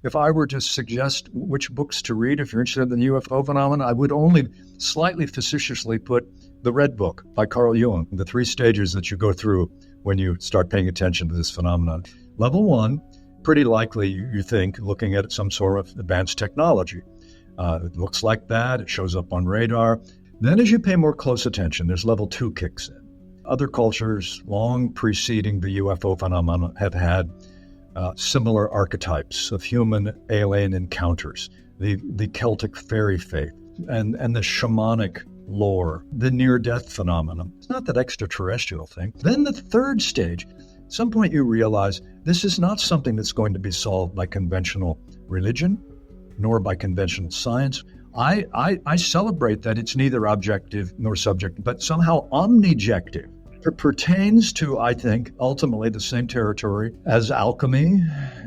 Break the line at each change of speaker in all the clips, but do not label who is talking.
if I were to suggest which books to read if you're interested in the UFO phenomenon, I would only slightly facetiously put the Red Book by Carl Jung, the 3 stages that you go through when you start paying attention to this phenomenon. Level 1, pretty likely, you think, looking at some sort of advanced technology. It looks like that. It shows up on radar. Then as you pay more close attention, there's level 2 kicks in. Other cultures, long preceding the UFO phenomenon, have had similar archetypes of human-alien encounters. The Celtic fairy faith and the shamanic lore, the near-death phenomenon. It's not that extraterrestrial thing. Then the 3rd stage, at some point you realize this is not something that's going to be solved by conventional religion, nor by conventional science. I celebrate that it's neither objective nor subjective, but somehow omnijective. It pertains to, I think, ultimately the same territory as alchemy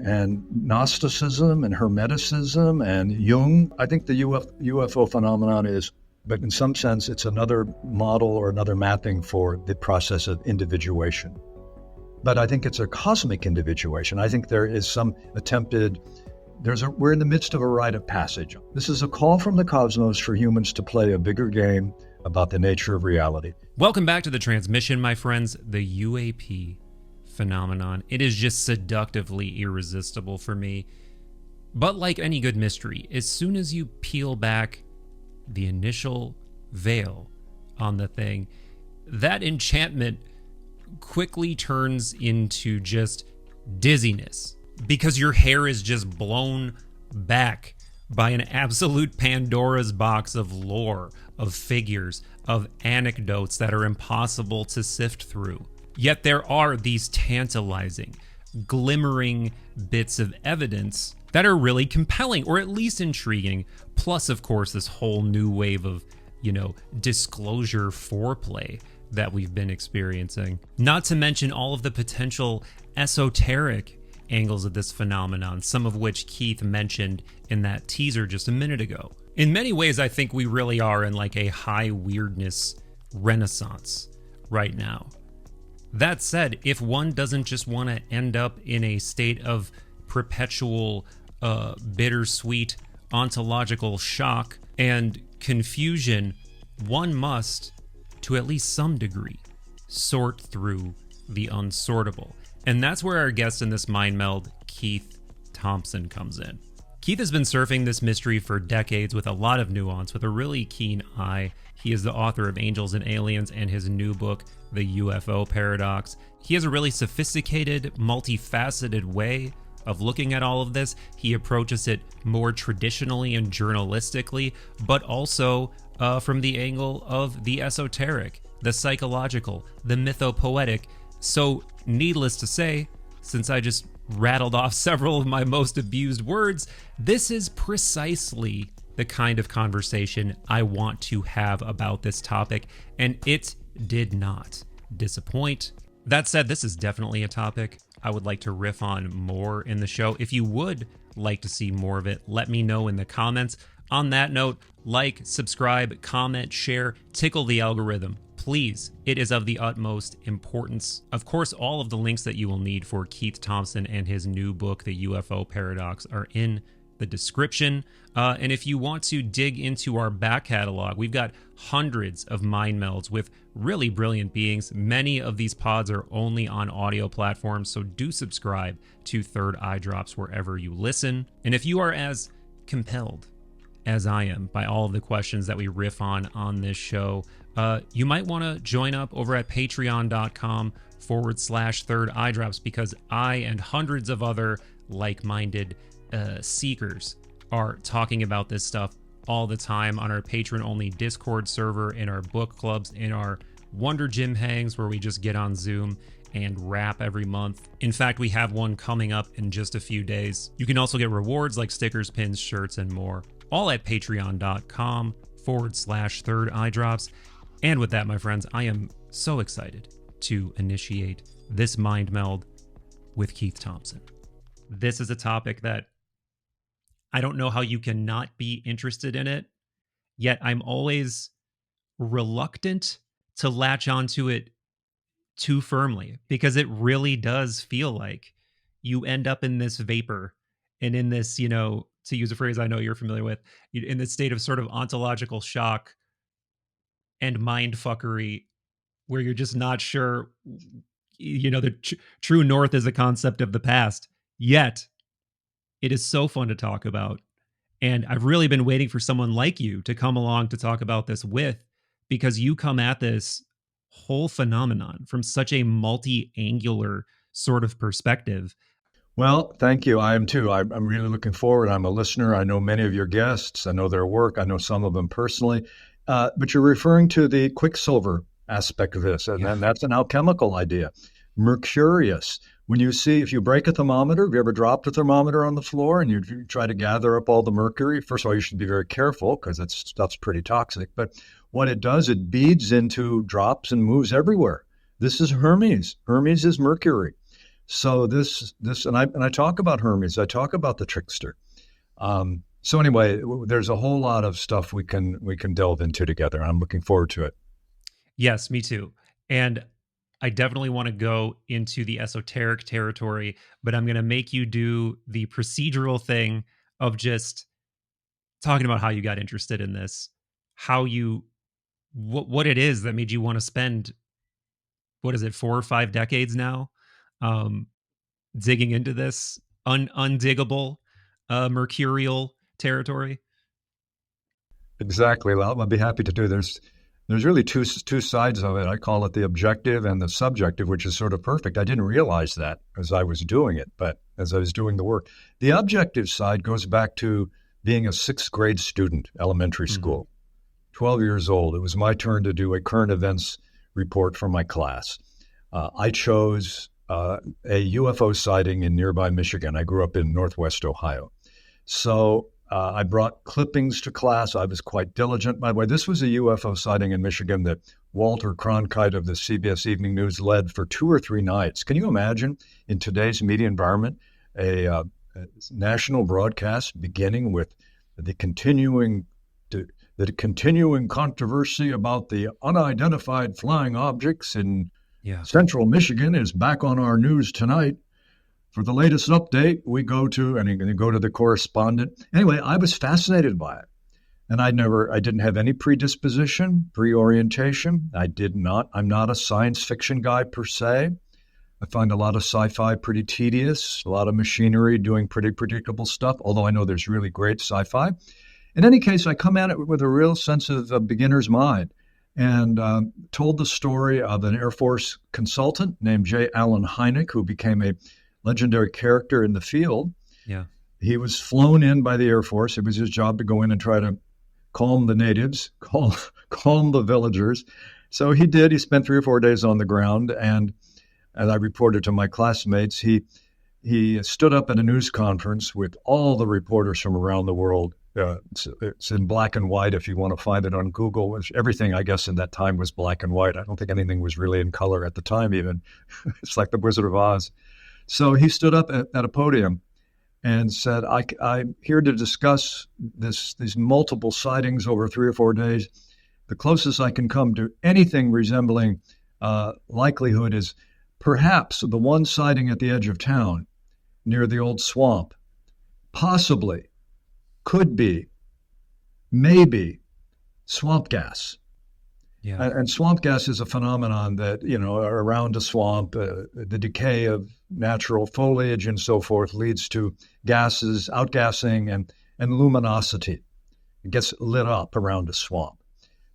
and Gnosticism and Hermeticism and Jung. I think the UFO phenomenon is, but in some sense, it's another model or another mapping for the process of individuation. But I think it's a cosmic individuation. I think there is some attempted, we're in the midst of a rite of passage. This is a call from the cosmos for humans to play a bigger game about the nature of reality.
Welcome back to the transmission, my friends. The UAP phenomenon. It is just seductively irresistible for me. But like any good mystery, as soon as you peel back the initial veil on the thing, that enchantment quickly turns into just dizziness because your hair is just blown back by an absolute Pandora's box of lore, of figures, of anecdotes that are impossible to sift through. Yet there are these tantalizing, glimmering bits of evidence that are really compelling, or at least intriguing. Plus, of course, this whole new wave of, disclosure foreplay that we've been experiencing. Not to mention all of the potential esoteric angles of this phenomenon, some of which Keith mentioned in that teaser just a minute ago. In many ways, I think we really are in like a high weirdness renaissance right now. That said, if one doesn't just want to end up in a state of perpetual, bittersweet ontological shock and confusion, one must, to at least some degree, sort through the unsortable. And that's where our guest in this mind meld, Keith Thompson, comes in. Keith has been surfing this mystery for decades with a lot of nuance, with a really keen eye. He is the author of Angels and Aliens and his new book, The UFO Paradox. He has a really sophisticated, multifaceted way of looking at all of this. He approaches it more traditionally and journalistically, but also from the angle of the esoteric, the psychological, the mythopoetic. So, needless to say, since I just rattled off several of my most abused words, this is precisely the kind of conversation I want to have about this topic, and it did not disappoint. That said, this is definitely a topic I would like to riff on more in the show. If you would like to see more of it, let me know in the comments. On that note, like, subscribe, comment, share, tickle the algorithm. Please, it is of the utmost importance. Of course, all of the links that you will need for Keith Thompson and his new book, The UFO Paradox, are in the description. And if you want to dig into our back catalog, we've got hundreds of mind melds with really brilliant beings. Many of these pods are only on audio platforms, so do subscribe to Third Eye Drops wherever you listen. And if you are as compelled as I am by all of the questions that we riff on this show, you might want to join up over at patreon.com/Third Eye Drops, because I and hundreds of other like-minded seekers are talking about this stuff all the time on our patron-only Discord server, in our book clubs, in our Wonder Gym hangs where we just get on Zoom and rap every month. In fact, we have one coming up in just a few days. You can also get rewards like stickers, pins, shirts, and more, all at patreon.com/Third Eye Drops. And with that, my friends, I am so excited to initiate this mind meld with Keith Thompson. This is a topic that I don't know how you can not be interested in it, yet I'm always reluctant to latch onto it too firmly, because it really does feel like you end up in this vapor and in this, to use a phrase I know you're familiar with, in this state of sort of ontological shock and mind fuckery, where you're just not sure, the true north is a concept of the past. Yet, it is so fun to talk about. And I've really been waiting for someone like you to come along to talk about this with, because you come at this whole phenomenon from such a multi-angular sort of perspective.
Well, thank you. I am too. I'm really looking forward. I'm a listener. I know many of your guests. I know their work. I know some of them personally. But you're referring to the quicksilver aspect of this, and that's an alchemical idea. Mercurius. When you see, if you break a thermometer, have you ever dropped a thermometer on the floor and you try to gather up all the mercury? First of all, you should be very careful because that stuff's pretty toxic. But what it does, it beads into drops and moves everywhere. This is Hermes. Hermes is Mercury. So this, and I talk about Hermes. I talk about the trickster. So anyway, there's a whole lot of stuff we can delve into together. I'm looking forward to it.
Yes, me too. And I definitely want to go into the esoteric territory, but I'm going to make you do the procedural thing of just talking about how you got interested in this, what it is that made you want to spend, 4 or 5 decades now, digging into this undiggable, mercurial territory.
Exactly. Well, I'll be happy to do. There's really two sides of it. I call it the objective and the subjective, which is sort of perfect. I didn't realize that as I was doing it, but as I was doing the work. The objective side goes back to being a 6th grade student, elementary school, 12 years old. It was my turn to do a current events report for my class. I chose a UFO sighting in nearby Michigan. I grew up in Northwest Ohio. So I brought clippings to class. I was quite diligent. By the way, this was a UFO sighting in Michigan that Walter Cronkite of the CBS Evening News led for 2 or 3 nights. Can you imagine in today's media environment, a national broadcast beginning with the continuing controversy about the unidentified flying objects in central Michigan is back on our news tonight. For the latest update, we go to, and you go to the correspondent. Anyway, I was fascinated by it. And I didn't have any predisposition, pre-orientation. I'm not a science fiction guy per se. I find a lot of sci-fi pretty tedious, a lot of machinery doing pretty predictable stuff, although I know there's really great sci-fi. In any case, I come at it with a real sense of a beginner's mind and told the story of an Air Force consultant named J. Allen Hynek, who became a legendary character in the field.
Yeah.
He was flown in by the Air Force. It was his job to go in and try to calm the natives, calm the villagers. So he did. He spent 3 or 4 days on the ground. And as I reported to my classmates, he stood up at a news conference with all the reporters from around the world. It's in black and white if you want to find it on Google, which everything, I guess, in that time was black and white. I don't think anything was really in color at the time even. It's like the Wizard of Oz. So he stood up at a podium and said, I'm here to discuss these multiple sightings over 3 or 4 days. The closest I can come to anything resembling likelihood is perhaps the one sighting at the edge of town near the old swamp. Possibly, could be, maybe swamp gas.
Yeah.
And swamp gas is a phenomenon that, around a swamp, the decay of natural foliage and so forth leads to gases, outgassing, and luminosity. It gets lit up around a swamp.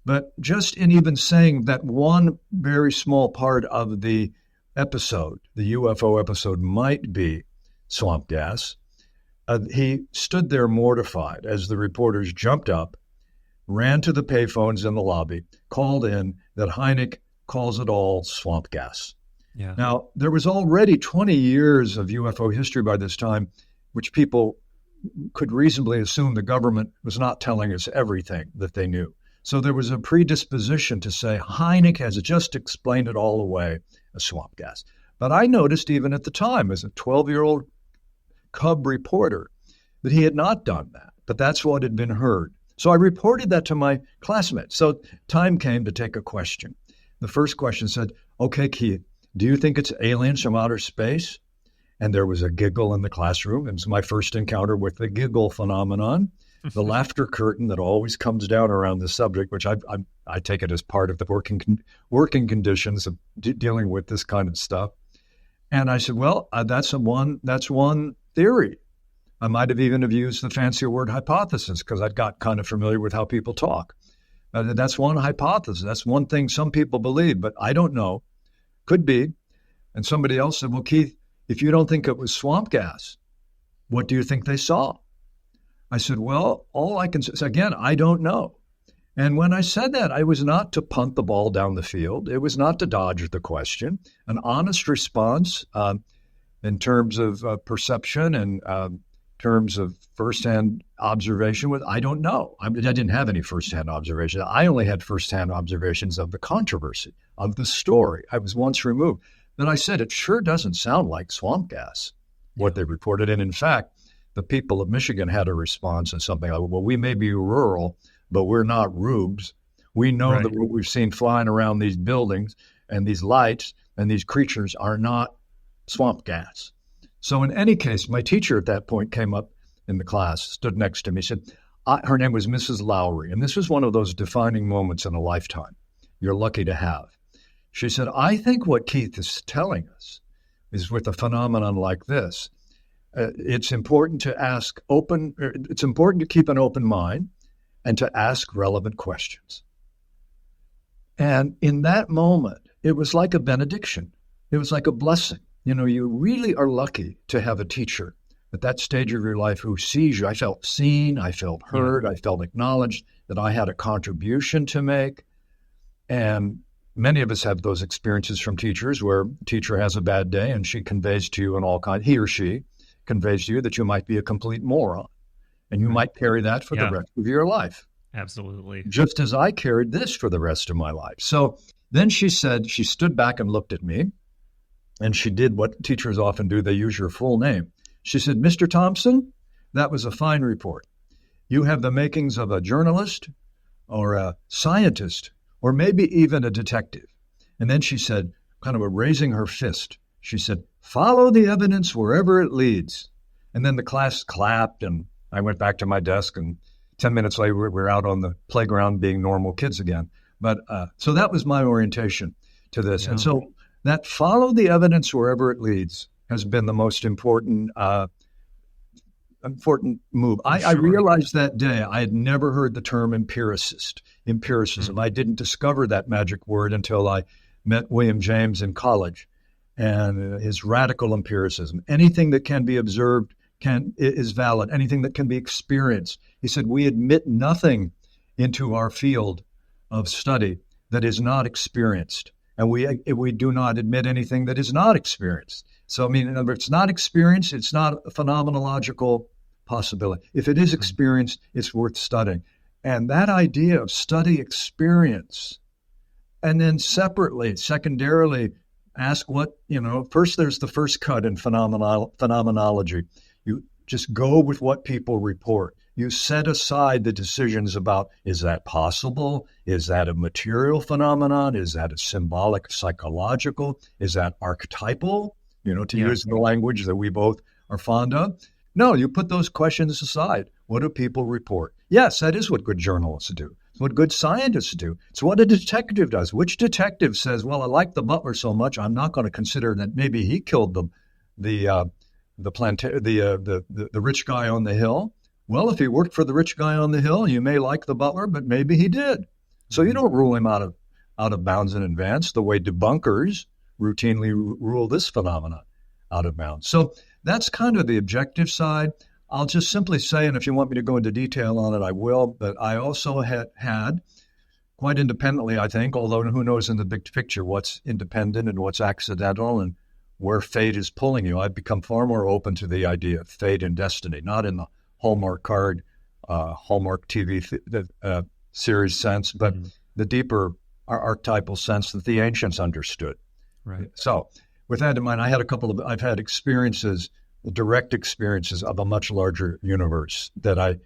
But just in even saying that one very small part of the episode, the UFO episode, might be swamp gas, he stood there mortified as the reporters jumped up, ran to the payphones in the lobby, called in that Hynek calls it all swamp gas.
Yeah.
Now, there was already 20 years of UFO history by this time, which people could reasonably assume the government was not telling us everything that they knew. So there was a predisposition to say Hynek has just explained it all away as swamp gas. But I noticed even at the time, as a 12-year-old cub reporter, that he had not done that, but that's what had been heard. So I reported that to my classmates. So time came to take a question. The first question said, okay, Keith, do you think it's aliens from outer space? And there was a giggle in the classroom. It was my first encounter with the giggle phenomenon, the laughter curtain that always comes down around the subject, which I take it as part of the working conditions of dealing with this kind of stuff. And I said, well, that's one theory. I might have even have used the fancier word hypothesis because I'd got kind of familiar with how people talk. That's one hypothesis. That's one thing some people believe, but I don't know. Could be. And somebody else said, well, Keith, if you don't think it was swamp gas, what do you think they saw? I said, well, all I can say is, again, I don't know. And when I said that, I was not to punt the ball down the field. It was not to dodge the question. An honest response in terms of perception and terms of firsthand observation was, I don't know. I didn't have any firsthand observation. I only had firsthand observations of the controversy, of the story. I was once removed. Then I said, it sure doesn't sound like swamp gas, what they reported. And in fact, the people of Michigan had a response and something like, well, we may be rural, but we're not rubes. We know that what we've seen flying around these buildings and these lights and these creatures are not swamp gas. So in any case, my teacher at that point came up in the class, stood next to me, said, her name was Mrs. Lowry. And this was one of those defining moments in a lifetime you're lucky to have. She said, I think what Keith is telling us is with a phenomenon like this, it's important to keep an open mind and to ask relevant questions. And in that moment, it was like a benediction. It was like a blessing. You know, you really are lucky to have a teacher at that stage of your life who sees you. I felt seen, I felt heard, I felt acknowledged that I had a contribution to make. And many of us have those experiences from teachers where a teacher has a bad day and she conveys to you he or she conveys to you that you might be a complete moron. And you might carry that for the rest of your life.
Absolutely.
Just as I carried this for the rest of my life. So then she said, she stood back and looked at me, and she did what teachers often do. They use your full name. She said, Mr. Thompson, that was a fine report. You have the makings of a journalist or a scientist or maybe even a detective. And then she said, kind of raising her fist, she said, follow the evidence wherever it leads. And then the class clapped, and I went back to my desk, and 10 minutes later, we were out on the playground being normal kids again. But so that was my orientation to this. Yeah. And so that follow the evidence wherever it leads has been the most important move. I realized that day I had never heard the term empiricism. Mm-hmm. I didn't discover that magic word until I met William James in college and his radical empiricism. Anything that can be observed is valid. Anything that can be experienced. He said, we admit nothing into our field of study that is not experienced. And we do not admit anything that is not experienced. So, I mean, in other words, it's not experienced, it's not a phenomenological possibility. If it is experienced, it's worth studying. And that idea of study experience, and then secondarily, ask first there's the first cut in phenomenology. You just go with what people report. You set aside the decisions about, is that possible? Is that a material phenomenon? Is that a symbolic, psychological? Is that archetypal? To use the language that we both are fond of. No, you put those questions aside. What do people report? Yes, that is what good journalists do. It's what good scientists do. It's what a detective does. Which detective says, well, I like the butler so much, I'm not going to consider that maybe he killed the rich guy on the hill. Well, if he worked for the rich guy on the hill, you may like the butler, but maybe he did. So you don't rule him out of bounds in advance the way debunkers routinely rule this phenomenon out of bounds. So that's kind of the objective side. I'll just simply say, and if you want me to go into detail on it, I will, but I also had quite independently, I think, although who knows in the big picture what's independent and what's accidental and where fate is pulling you. I've become far more open to the idea of fate and destiny, not in the Hallmark card, Hallmark TV series sense, but the deeper archetypal sense that the ancients understood.
Right.
So with that in mind, I've had experiences, direct experiences of a much larger universe that I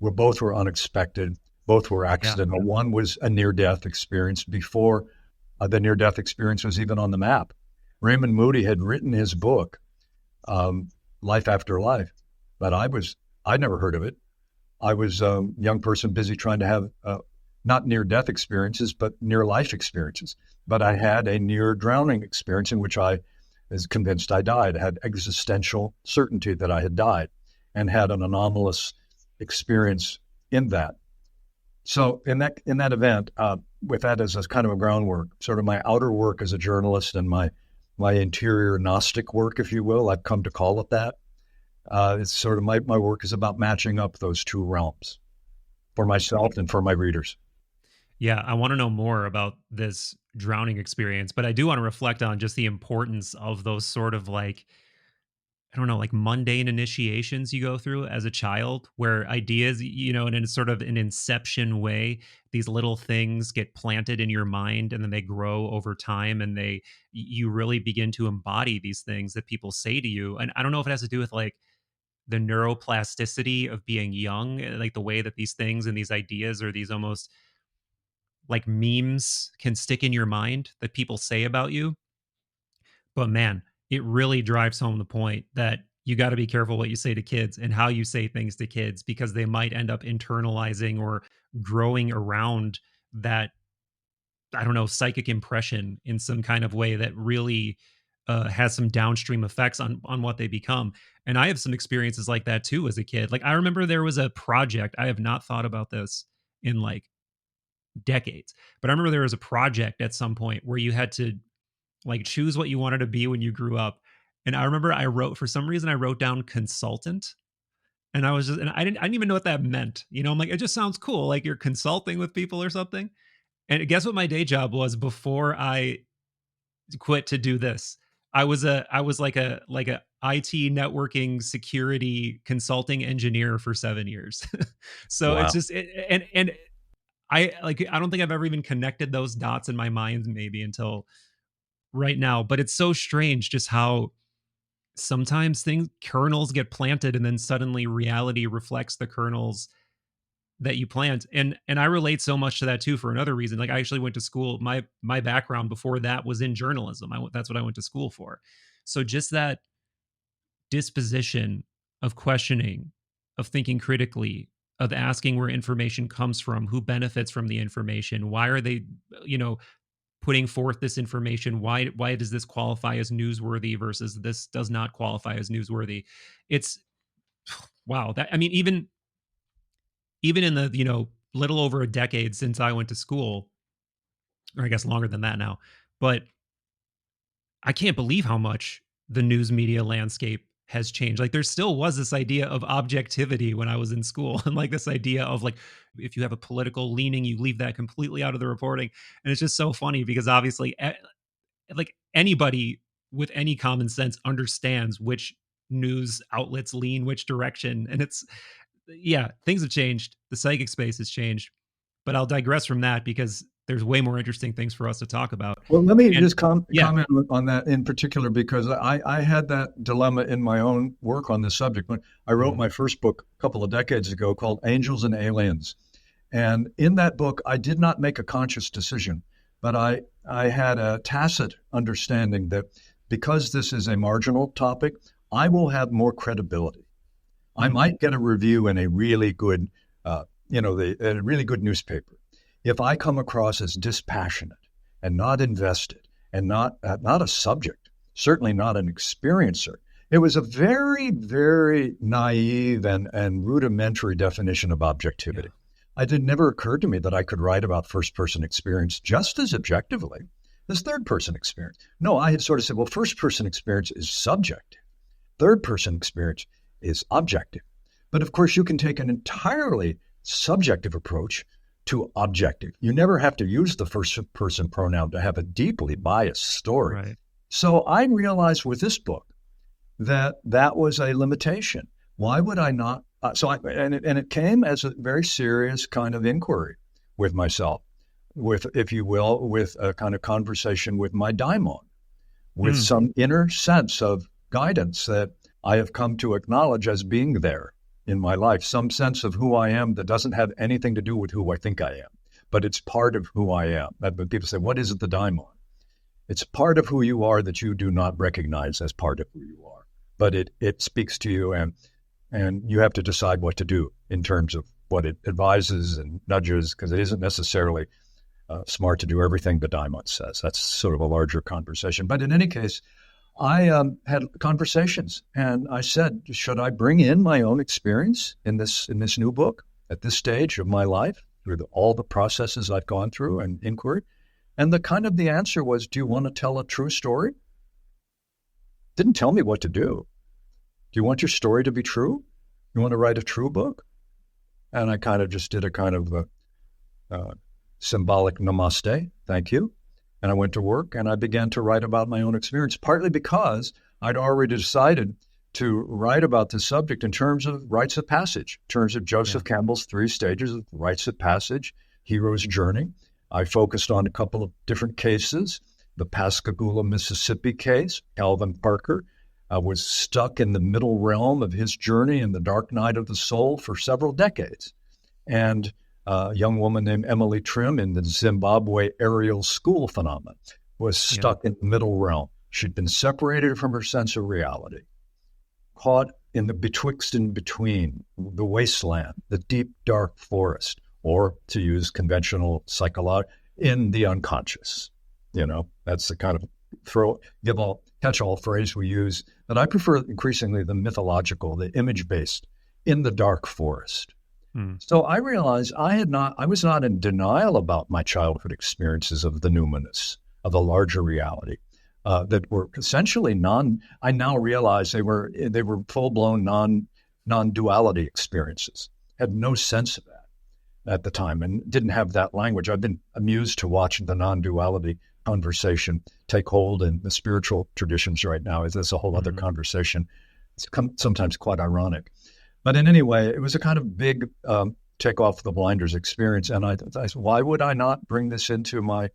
both were unexpected, both were accidental. Yeah. One was a near-death experience before the near-death experience was even on the map. Raymond Moody had written his book, Life After Life, but I'd never heard of it. I was a young person busy trying to have not near-death experiences, but near-life experiences. But I had a near-drowning experience in which I was convinced I died. I had existential certainty that I had died and had an anomalous experience in that. So in that event, with that as a kind of a groundwork, sort of my outer work as a journalist and my interior Gnostic work, if you will, I've come to call it that. It's sort of my work is about matching up those two realms for myself and for my readers.
Yeah, I want to know more about this drowning experience, but I do want to reflect on just the importance of those sort of like, I don't know, like mundane initiations you go through as a child where ideas, and in sort of an inception way, these little things get planted in your mind and then they grow over time and you really begin to embody these things that people say to you. And I don't know if it has to do with like the neuroplasticity of being young, like the way that these things and these ideas or these almost like memes can stick in your mind that people say about you. But man, it really drives home the point that you got to be careful what you say to kids and how you say things to kids, because they might end up internalizing or growing around that, I don't know, psychic impression in some kind of way that really has some downstream effects on what they become. And I have some experiences like that too as a kid. Like I remember there was a project, I have not thought about this in like decades, but I remember there was a project at some point where you had to like choose what you wanted to be when you grew up. And I remember for some reason I wrote down consultant. And I didn't even know what that meant. I'm like, it just sounds cool. Like you're consulting with people or something. And guess what my day job was before I quit to do this? I was like a IT networking security consulting engineer for 7 years. So
Wow.
it's just, and I don't think I've ever even connected those dots in my mind maybe until right now. But it's so strange just how sometimes kernels get planted and then suddenly reality reflects the kernels that you plant. And I relate so much to that too for another reason. Like I actually went to school, my background before that was in journalism. That's what I went to school for. So just that disposition of questioning, of thinking critically, of asking where information comes from, who benefits from the information, why are they, putting forth this information, why does this qualify as newsworthy versus this does not qualify as newsworthy. It's wow. That, I mean, even in the, little over a decade since I went to school, or I guess longer than that now, but I can't believe how much the news media landscape has changed. Like there still was this idea of objectivity when I was in school, and like this idea of like, if you have a political leaning, you leave that completely out of the reporting. And it's just so funny because obviously like anybody with any common sense understands which news outlets lean which direction. And yeah, things have changed. The psychic space has changed, but I'll digress from that because there's way more interesting things for us to talk about.
Well, let me just
Yeah.
comment on that in particular, because I had that dilemma in my own work on this subject. When I wrote my first book a couple of decades ago called Angels and Aliens. And in that book, I did not make a conscious decision, but I had a tacit understanding that because this is a marginal topic, I will have more credibility. I might get a review in a really good, a really good newspaper if I come across as dispassionate and not invested and not a subject, certainly not an experiencer. It was a very, very naive and rudimentary definition of objectivity. Yeah. It never occurred to me that I could write about first-person experience just as objectively as third-person experience. No, I had sort of said, well, first-person experience is subjective. Third-person experience is objective. But of course, you can take an entirely subjective approach to objective. You never have to use the first-person pronoun to have a deeply biased story.
Right.
So I realized with this book that was a limitation. Why would I not? And it came as a very serious kind of inquiry with myself, with, if you will, with a kind of conversation with my daimon, with some inner sense of guidance that I have come to acknowledge as being there in my life, some sense of who I am that doesn't have anything to do with who I think I am, but it's part of who I am. But people say, what is it, the daimon? It's part of who you are that you do not recognize as part of who you are. But it speaks to you, and you have to decide what to do in terms of what it advises and nudges, because it isn't necessarily smart to do everything the daimon says. That's sort of a larger conversation. But in any case, I had conversations, and I said, should I bring in my own experience in this new book at this stage of my life through all the processes I've gone through and inquiry? And the answer was, do you want to tell a true story? Didn't tell me what to do. Do you want your story to be true? You want to write a true book? And I kind of just did a kind of symbolic namaste, thank you. And I went to work and I began to write about my own experience, partly because I'd already decided to write about the subject in terms of rites of passage, in terms of Joseph Campbell's 3 stages of rites of passage, hero's journey. I focused on a couple of different cases. The Pascagoula, Mississippi case, Calvin Parker was stuck in the middle realm of his journey in the dark night of the soul for several decades. And a young woman named Emily Trim in the Zimbabwe aerial school phenomenon was stuck in the middle realm. She'd been separated from her sense of reality, caught in the betwixt and between, the wasteland, the deep, dark forest, or to use conventional psychology, in the unconscious. That's the kind of catch-all phrase we use, but I prefer increasingly the mythological, the image-based, in the dark forest. So I realized I was not in denial about my childhood experiences of the numinous, of the larger reality, that were essentially I now realize they were full-blown non-duality experiences. Had no sense of that at the time and didn't have that language. I've been amused to watch the non-duality conversation take hold in the spiritual traditions right now. That's a whole other conversation. It's sometimes quite ironic. But in any way, it was a kind of big take off the blinders experience. And I said, why would I not bring this into my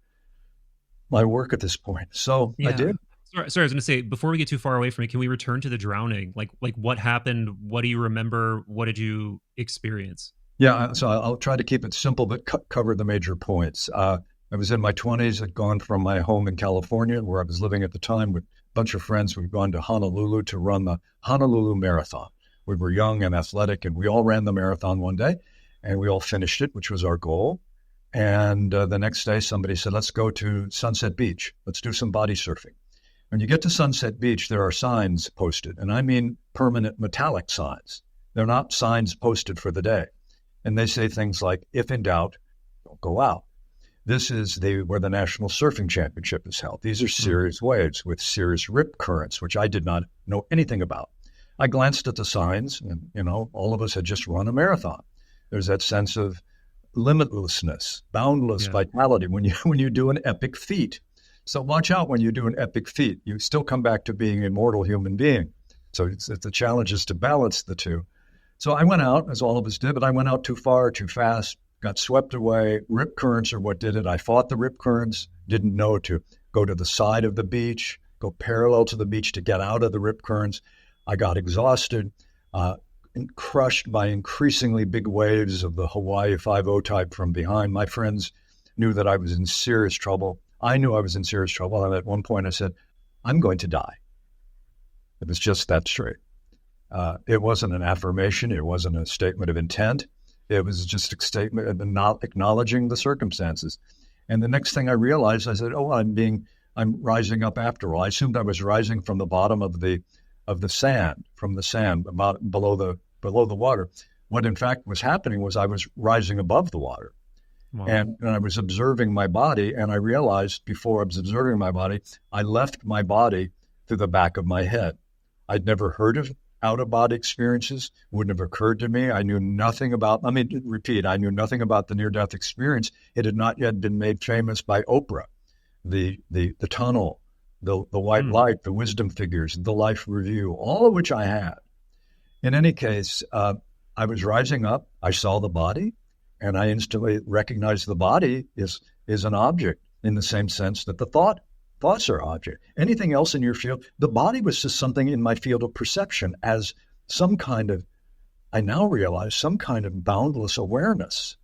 work at this point? So I did.
Sorry, I was going to say, before we get too far away from it, can we return to the drowning? Like what happened? What do you remember? What did you experience?
Yeah, so I'll try to keep it simple, but cover the major points. I was in my 20s. I'd gone from my home in California, where I was living at the time, with a bunch of friends. We'd gone to Honolulu to run the Honolulu Marathon. We were young and athletic, and we all ran the marathon one day, and we all finished it, which was our goal. And the next day, somebody said, let's go to Sunset Beach. Let's do some body surfing. When you get to Sunset Beach, there are signs posted, and I mean permanent metallic signs. They're not signs posted for the day. And they say things like, if in doubt, don't go out. This is where the National Surfing Championship is held. These are serious waves with serious rip currents, which I did not know anything about. I glanced at the signs, and, all of us had just run a marathon. There's that sense of limitlessness, boundless vitality when you do an epic feat. So watch out when you do an epic feat. You still come back to being an immortal human being. So the challenge is to balance the two. So I went out, as all of us did, but I went out too far, too fast, got swept away. Rip currents are what did it. I fought the rip currents, didn't know to go to the side of the beach, go parallel to the beach to get out of the rip currents. I got exhausted, and crushed by increasingly big waves of the Hawaii 5-0 type from behind. My friends knew that I was in serious trouble. I knew I was in serious trouble. And at one point I said, I'm going to die. It was just that straight. It wasn't an affirmation. It wasn't a statement of intent. It was just a statement of not acknowledging the circumstances. And the next thing I realized, I said, I'm rising up after all. I assumed I was rising from the bottom of the sand, about below the water. What in fact was happening was I was rising above the water. Wow. And I was observing my body, and I realized before I was observing my body, I left my body through the back of my head. I'd never heard of out-of-body experiences, wouldn't have occurred to me. I knew nothing about, I knew nothing about the near-death experience. It had not yet been made famous by Oprah, the tunnel, the white light, the wisdom figures, the life review, all of which I had. In any case, I was rising up. I saw the body, and I instantly recognized the body is an object in the same sense that the thoughts are object. Anything else in your field, the body was just something in my field of perception as some kind of, I now realize, some kind of boundless awareness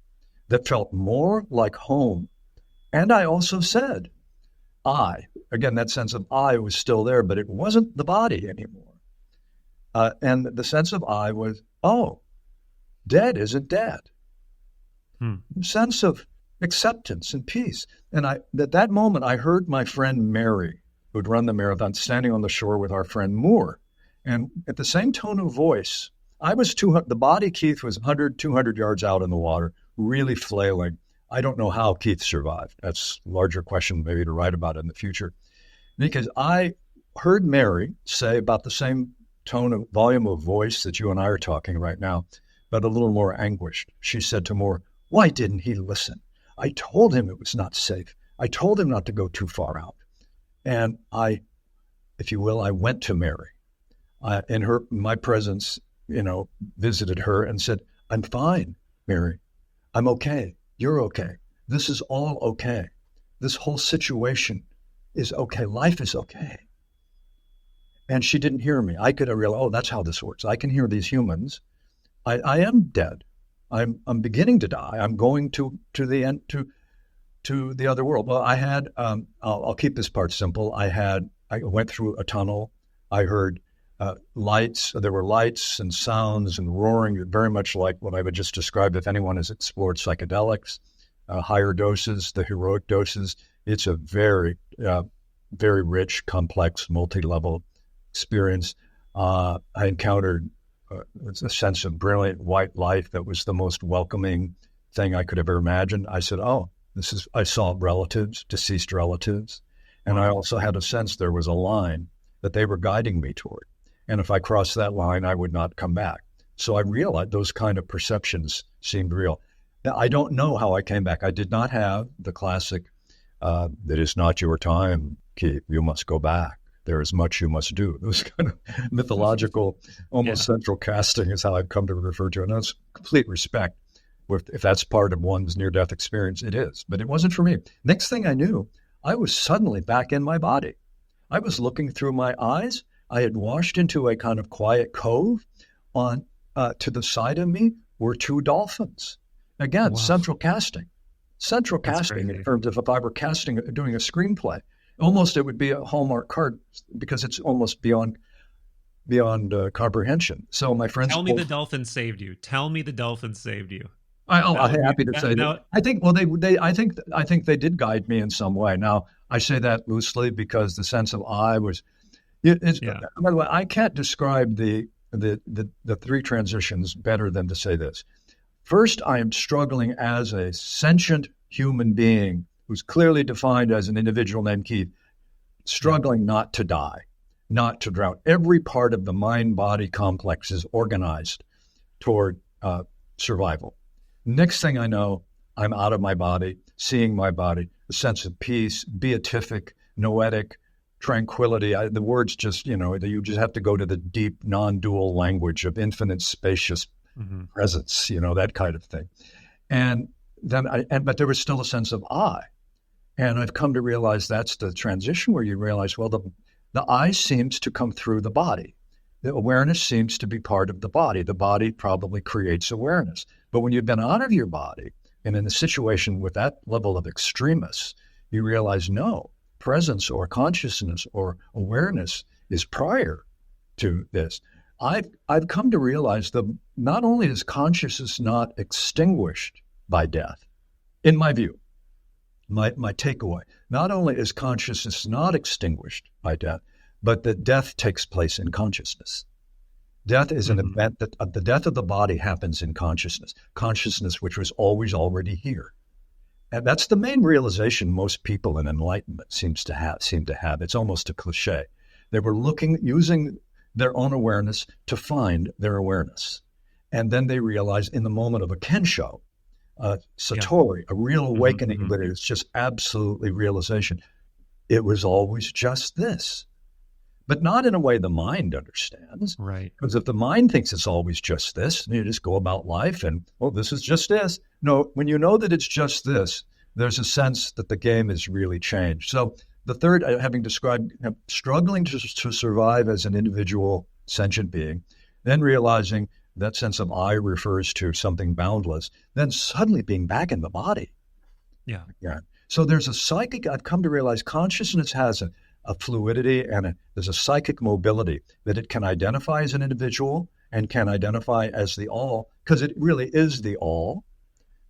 that felt more like home. And I also said, I. Again, that sense of I was still there, but it wasn't the body anymore. And the sense of I was, oh, dead isn't dead. Sense of acceptance and peace. And at that moment, I heard my friend Mary, who'd run the marathon, standing on the shore with our friend Moore. And at the same tone of voice, I was the body, Keith, was 100, 200 yards out in the water, really flailing. I don't know how Keith survived. That's a larger question maybe to write about in the future. Because I heard Mary say about the same tone of volume of voice that you and I are talking right now, but a little more anguished. She said to Moore, why didn't he listen? I told him it was not safe. I told him not to go too far out. And I, if you will, I went to Mary. In my presence, visited her and said, I'm fine, Mary. I'm okay. You're okay. This is all okay. This whole situation is okay. Life is okay. And she didn't hear me. I could realize, oh, that's how this works. I can hear these humans. I am dead. I'm beginning to die. I'm going to the end, to the other world. Well, I had, I'll keep this part simple. I went through a tunnel. I heard lights. There were lights and sounds and roaring, very much like what I would just describe if anyone has explored psychedelics, higher doses, the heroic doses. It's a very, very rich, complex, multi-level experience. I encountered a sense of brilliant white light that was the most welcoming thing I could ever imagine. I said, oh, I saw relatives, deceased relatives. And I also had a sense there was a line that they were guiding me toward. And if I crossed that line, I would not come back. So I realized those kind of perceptions seemed real. Now, I don't know how I came back. I did not have the classic, it is not your time, Keith, you must go back. There is much you must do. Those kind of mythological, almost central casting is how I've come to refer to it. And that's complete respect. If that's part of one's near-death experience, it is. But it wasn't for me. Next thing I knew, I was suddenly back in my body. I was looking through my eyes. I had washed into a kind of quiet cove. On to the side of me were two dolphins. Again, central casting. Central casting in terms of if I were doing a screenplay. Almost it would be a Hallmark card because it's almost beyond comprehension. So my friends
tell me the dolphin saved you. Tell me the dolphin saved you.
I'm happy to say that. I think I think they did guide me in some way. Now I say that loosely because the sense of I was. By the way, I can't describe the three transitions better than to say this. First, I am struggling as a sentient human being who's clearly defined as an individual named Keith, struggling not to die, not to drown. Every part of the mind-body complex is organized toward survival. Next thing I know, I'm out of my body, seeing my body, a sense of peace, beatific, noetic, tranquility. The words just, you just have to go to the deep, non-dual language of infinite, spacious presence, that kind of thing. And then, but there was still a sense of I. And I've come to realize that's the transition where you realize, well, the I seems to come through the body. The awareness seems to be part of the body. The body probably creates awareness. But when you've been out of your body and in a situation with that level of extremis, you realize, no, presence or consciousness or awareness is prior to this. I've come to realize that not only is consciousness not extinguished by death, in my view, my takeaway, not only is consciousness not extinguished by death, but that death takes place in consciousness. Death is an event that the death of the body happens in consciousness which was always already here. And that's the main realization most people in enlightenment seem to have. It's almost a cliche. They were using their own awareness to find their awareness. And then they realize in the moment of a kensho, satori, a real awakening, but it's just absolutely realization. It was always just this. But not in a way the mind understands.
Right.
Because if the mind thinks it's always just this, you just go about life and, this is just this. No, when you know that it's just this, there's a sense that the game has really changed. So the third, having described struggling to survive as an individual sentient being, then realizing that sense of I refers to something boundless, then suddenly being back in the body.
Yeah.
Yeah. So there's a psychic, I've come to realize consciousness has a fluidity and there's a psychic mobility that it can identify as an individual and can identify as the all, because it really is the all,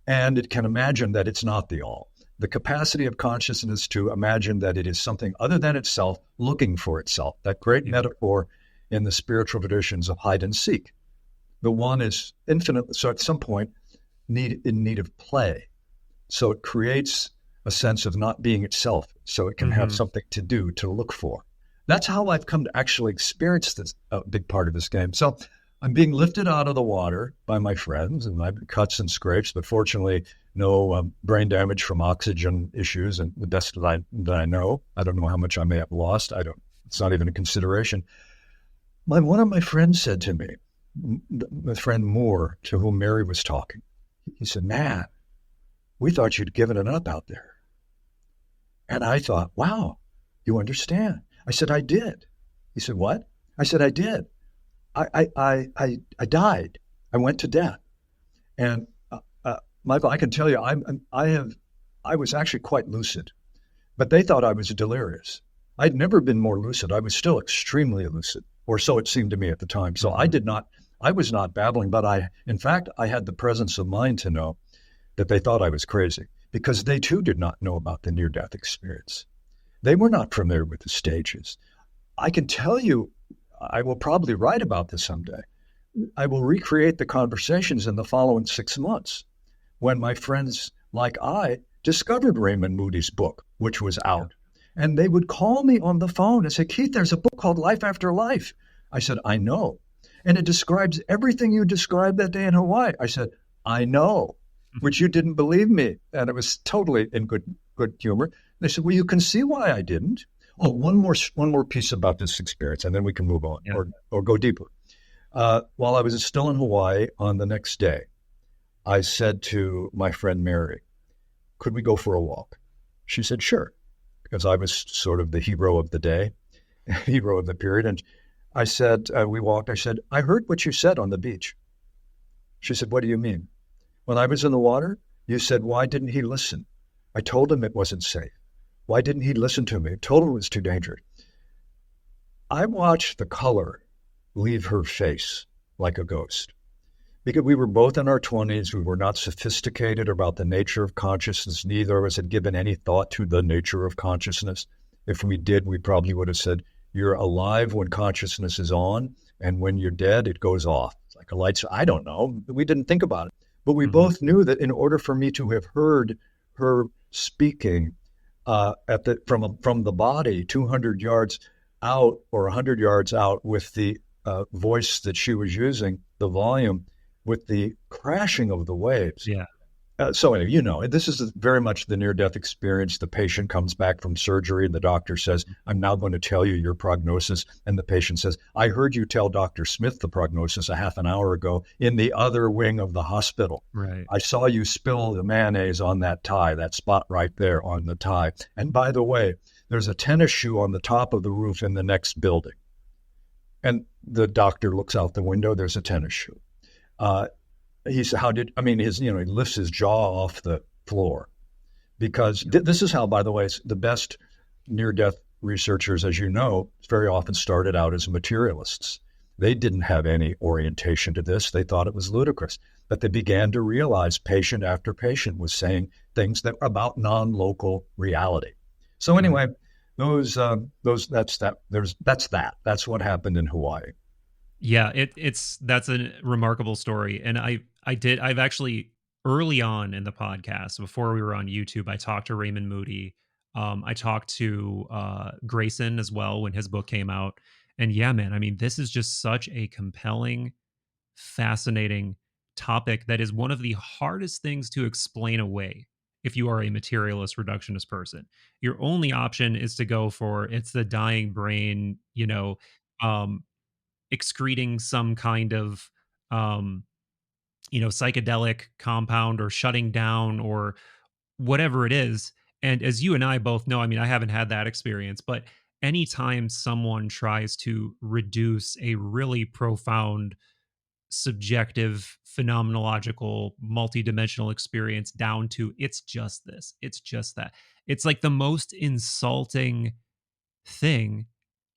and it can imagine that it's not the all. The capacity of consciousness to imagine that it is something other than itself, looking for itself. That great metaphor in the spiritual traditions of hide and seek. The one is infinite, so at some point, in need of play. So it creates a sense of not being itself, so it can have something to do, to look for. That's how I've come to actually experience this big part of this game. So I'm being lifted out of the water by my friends, and I've cuts and scrapes, but fortunately, no brain damage from oxygen issues, and the best that I know. I don't know how much I may have lost. It's not even a consideration. One of my friends said to me, my friend Moore, to whom Mary was talking, he said, "Man, we thought you'd given it up out there." And I thought, wow, you understand. I said, I did. He said, what? I said, I did. I died. I went to death. And Michael, I can tell you, I was actually quite lucid, but they thought I was delirious. I'd never been more lucid. I was still extremely lucid, or so it seemed to me at the time. So I was not babbling, but in fact, I had the presence of mind to know that they thought I was crazy, because they too did not know about the near-death experience. They were not familiar with the stages. I can tell you, I will probably write about this someday. I will recreate the conversations in the following 6 months when my friends like I discovered Raymond Moody's book, which was out. And they would call me on the phone and say, "Keith, there's a book called Life After Life." I said, "I know. And it describes everything you described that day in Hawaii." I said, "I know," which you didn't believe me. And it was totally in good humor. They said, "Well, you can see why I didn't." Oh, one more piece about this experience, and then we can move on or go deeper. While I was still in Hawaii on the next day, I said to my friend Mary, "Could we go for a walk?" She said, "Sure," because I was sort of the hero of the day, hero of the period. And I said, we walked. I said, "I heard what you said on the beach." She said, "What do you mean?" "When I was in the water, you said, 'Why didn't he listen?' I told him it wasn't safe. Why didn't he listen to me? I told him it was too dangerous." I watched the color leave her face like a ghost, because we were both in our 20s. We were not sophisticated about the nature of consciousness. Neither of us had given any thought to the nature of consciousness. If we did, we probably would have said, "You're alive when consciousness is on, and when you're dead, it goes off." It's like a light. I don't know. We didn't think about it. But we both knew that in order for me to have heard her speaking from the body 200 yards out or 100 yards out, with the voice that she was using, the volume, with the crashing of the waves.
Yeah.
So anyway, this is very much the near-death experience. The patient comes back from surgery, and the doctor says, "I'm now going to tell you your prognosis." And the patient says, "I heard you tell Dr. Smith the prognosis a half an hour ago in the other wing of the hospital.
Right.
I saw you spill the mayonnaise on that tie, that spot right there on the tie. And by the way, there's a tennis shoe on the top of the roof in the next building." And the doctor looks out the window. There's a tennis shoe. He said, he lifts his jaw off the floor, because this is how, by the way, the best near-death researchers, as you know, very often started out as materialists. They didn't have any orientation to this. They thought it was ludicrous. But they began to realize patient after patient was saying things that were about non-local reality. So anyway, that's that. That's what happened in Hawaii.
Yeah, that's a remarkable story. And I've actually, early on in the podcast, before we were on YouTube, I talked to Raymond Moody. I talked to Grayson as well when his book came out. And yeah, man, I mean, this is just such a compelling, fascinating topic that is one of the hardest things to explain away if you are a materialist reductionist person. Your only option is to go for it's the dying brain, um, excreting some kind of psychedelic compound, or shutting down, or whatever it is. And as you and I both know, I mean, I haven't had that experience, but anytime someone tries to reduce a really profound subjective, phenomenological, multidimensional experience down to it's just this, it's just that. It's like the most insulting thing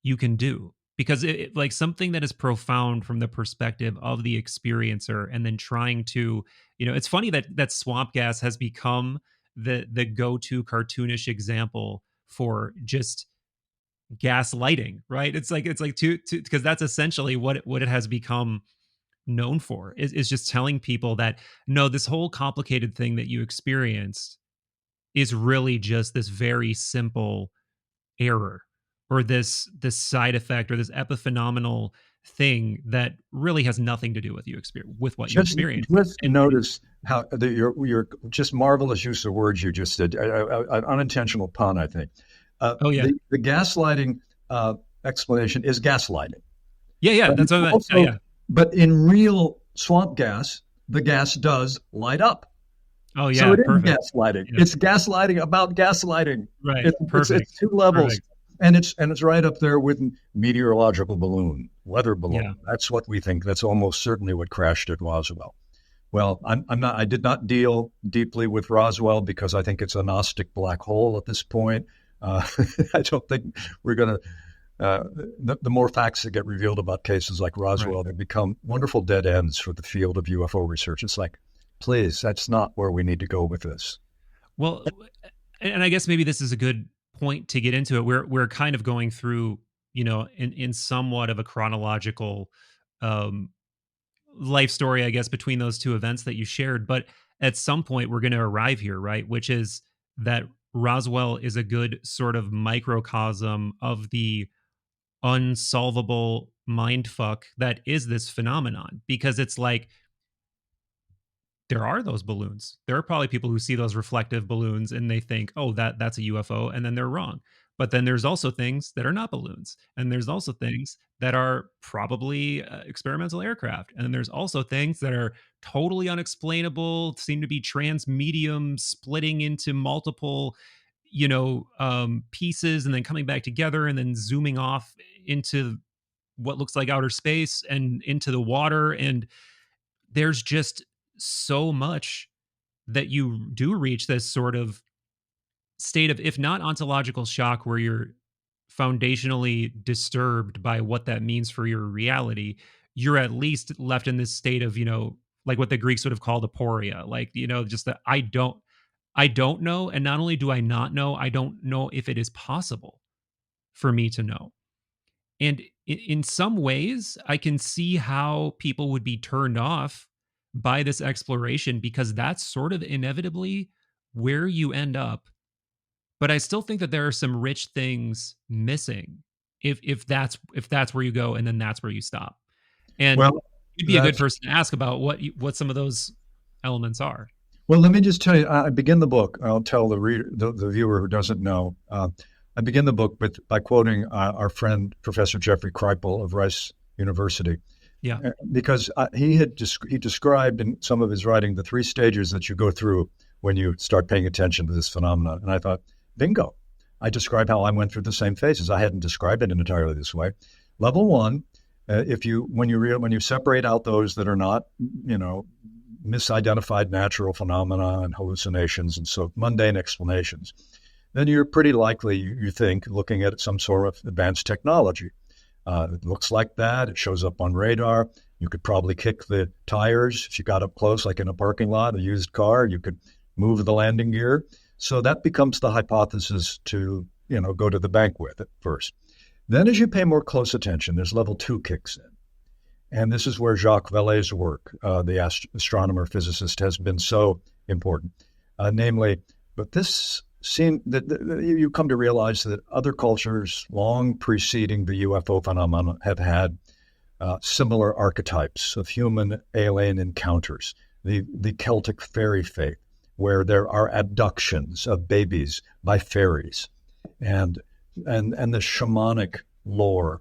you can do because like something that is profound from the perspective of the experiencer and then trying to, it's funny that swamp gas has become the go-to cartoonish example for just gaslighting, right? It's like to because that's essentially what it has become known for is just telling people that no, this whole complicated thing that you experienced is really just this very simple error or this side effect or this epiphenomenal thing that really has nothing to do with with what you
Just,
experience.
just
And
notice how your just marvelous use of words you just did, an unintentional pun, I think.
oh yeah,
The gaslighting explanation is gaslighting,
yeah,
but
that's
it's
what I meant.
also,
Yeah.
but in real swamp gas, the gas does light up.
Oh
So
yeah,
it is
perfect.
gaslighting.
Yeah.
It's gaslighting about gaslighting.
Right.
It's
Perfect.
two levels,
Perfect.
and it's right up there with meteorological balloon, weather
Yeah.
balloon. That's what we think. That's almost certainly what crashed at Roswell. Well, I'm not. I did not deal deeply with Roswell because I think it's a Gnostic black hole at this point. Uh, I don't think we're going to. The more facts that get revealed about cases like
Right.
Roswell, they become wonderful dead ends for the field of UFO research. It's like, please, that's not where we need to go with this.
Well, and I guess maybe this is a good point to get into it. We're kind of going through, in somewhat of a chronological um life story, I guess, between those two events that you shared. But at some point, we're going to arrive here, right? Which is that Roswell is a good sort of microcosm of the unsolvable mindfuck that is this phenomenon. Because it's like, there are those balloons. There are probably people who see those reflective balloons and they think, "Oh, that's a UFO," and then they're wrong. But then there's also things that are not balloons, and there's also things that are probably experimental aircraft, and then there's also things that are totally unexplainable, seem to be transmedium splitting into multiple, pieces, and then coming back together, and then zooming off into what looks like outer space and into the water, and there's just so much that you do reach this sort of state of, if not ontological shock, where you're foundationally disturbed by what that means for your reality, you're at least left in this state of, like what the Greeks would have called aporia, like, just that I don't know. And not only do I not know, I don't know if it is possible for me to know. And in some ways, I can see how people would be turned off by this exploration because that's sort of inevitably where you end up. But I still think that there are some rich things missing if that's where you go and then that's where you stop. And
Well,
you'd be a good
that's
person to ask about what some of those elements are.
well. Let me just tell you. I begin the book. I'll tell the reader, the viewer who doesn't know. I begin the book by quoting our friend Professor Jeffrey Kripal of Rice University,
Yeah.
because he described in some of his writing the three stages that you go through when you start paying attention to this phenomenon. And I thought, bingo! I described how I went through the same phases. I hadn't described it entirely this way. Level one, when you separate out those that are not, misidentified natural phenomena and hallucinations and so mundane explanations, then you're pretty likely, you think, looking at some sort of advanced technology. It looks like that. It shows up on radar. You could probably kick the tires if you got up close, like in a parking lot, a used car. You could move the landing gear. So that becomes the hypothesis to, go to the bank with at first. Then as you pay more close attention, there's level two kicks in. And this is where Jacques Vallée's work, the astronomer physicist, has been so important. Namely, but this seem that you come to realize that other cultures long preceding the UFO phenomenon have had similar archetypes of human alien encounters. The Celtic fairy faith, where there are abductions of babies by fairies, and the shamanic lore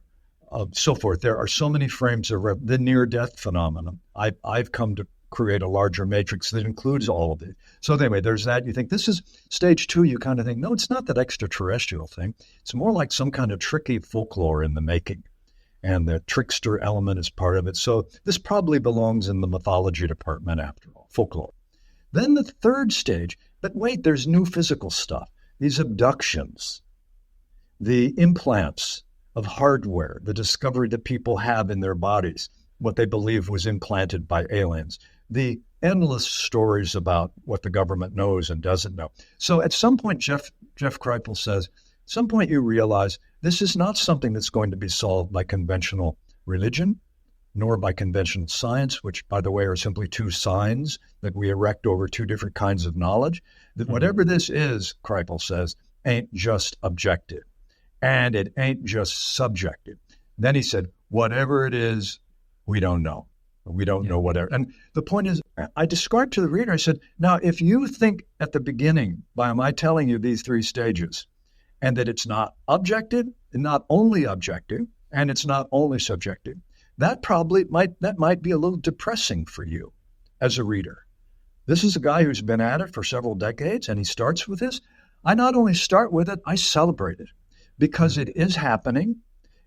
of so forth. There are so many frames of the near-death phenomenon. I've come to create a larger matrix that includes all of it. So anyway, there's that. You think this is stage two. You kind of think, no, it's not that extraterrestrial thing. It's more like some kind of tricky folklore in the making. and the trickster element is part of it. So this probably belongs in the mythology department after all, folklore. Then the third stage, but wait, there's new physical stuff. These abductions, the implants of hardware, the discovery that people have in their bodies, what they believe was implanted by aliens, the endless stories about what the government knows and doesn't know. So at some point, Jeff Kripal says, at some point you realize this is not something that's going to be solved by conventional religion, nor by conventional science, which, by the way, are simply two signs that we erect over two different kinds of knowledge. That whatever this is, Kripal says, ain't just objective, and it ain't just subjective. Then he said, whatever it is, we don't know. We don't know whatever. And the point is, I described to the reader, I said, now, if you think at the beginning, by my telling you these three stages, and that it's not objective, and not only objective, and it's not only subjective, that might be a little depressing for you as a reader. This is a guy who's been at it for several decades, and he starts with this. I not only start with it, I celebrate it because it is happening.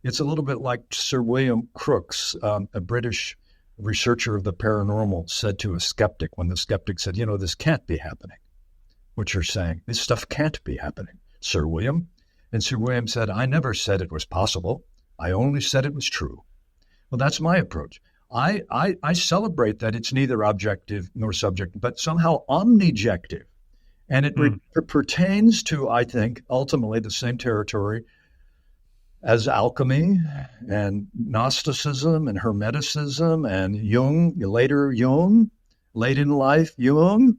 It's a little bit like Sir William Crookes, a British researcher of the paranormal, said to a skeptic when the skeptic said, this can't be happening. What you're saying, this stuff can't be happening, Sir William. And Sir William said, I never said it was possible. I only said it was true. Well, that's my approach. I celebrate that it's neither objective nor subjective, but somehow omnijective. And it pertains to, I think, ultimately the same territory as alchemy and Gnosticism and Hermeticism and Jung, late in life, Jung,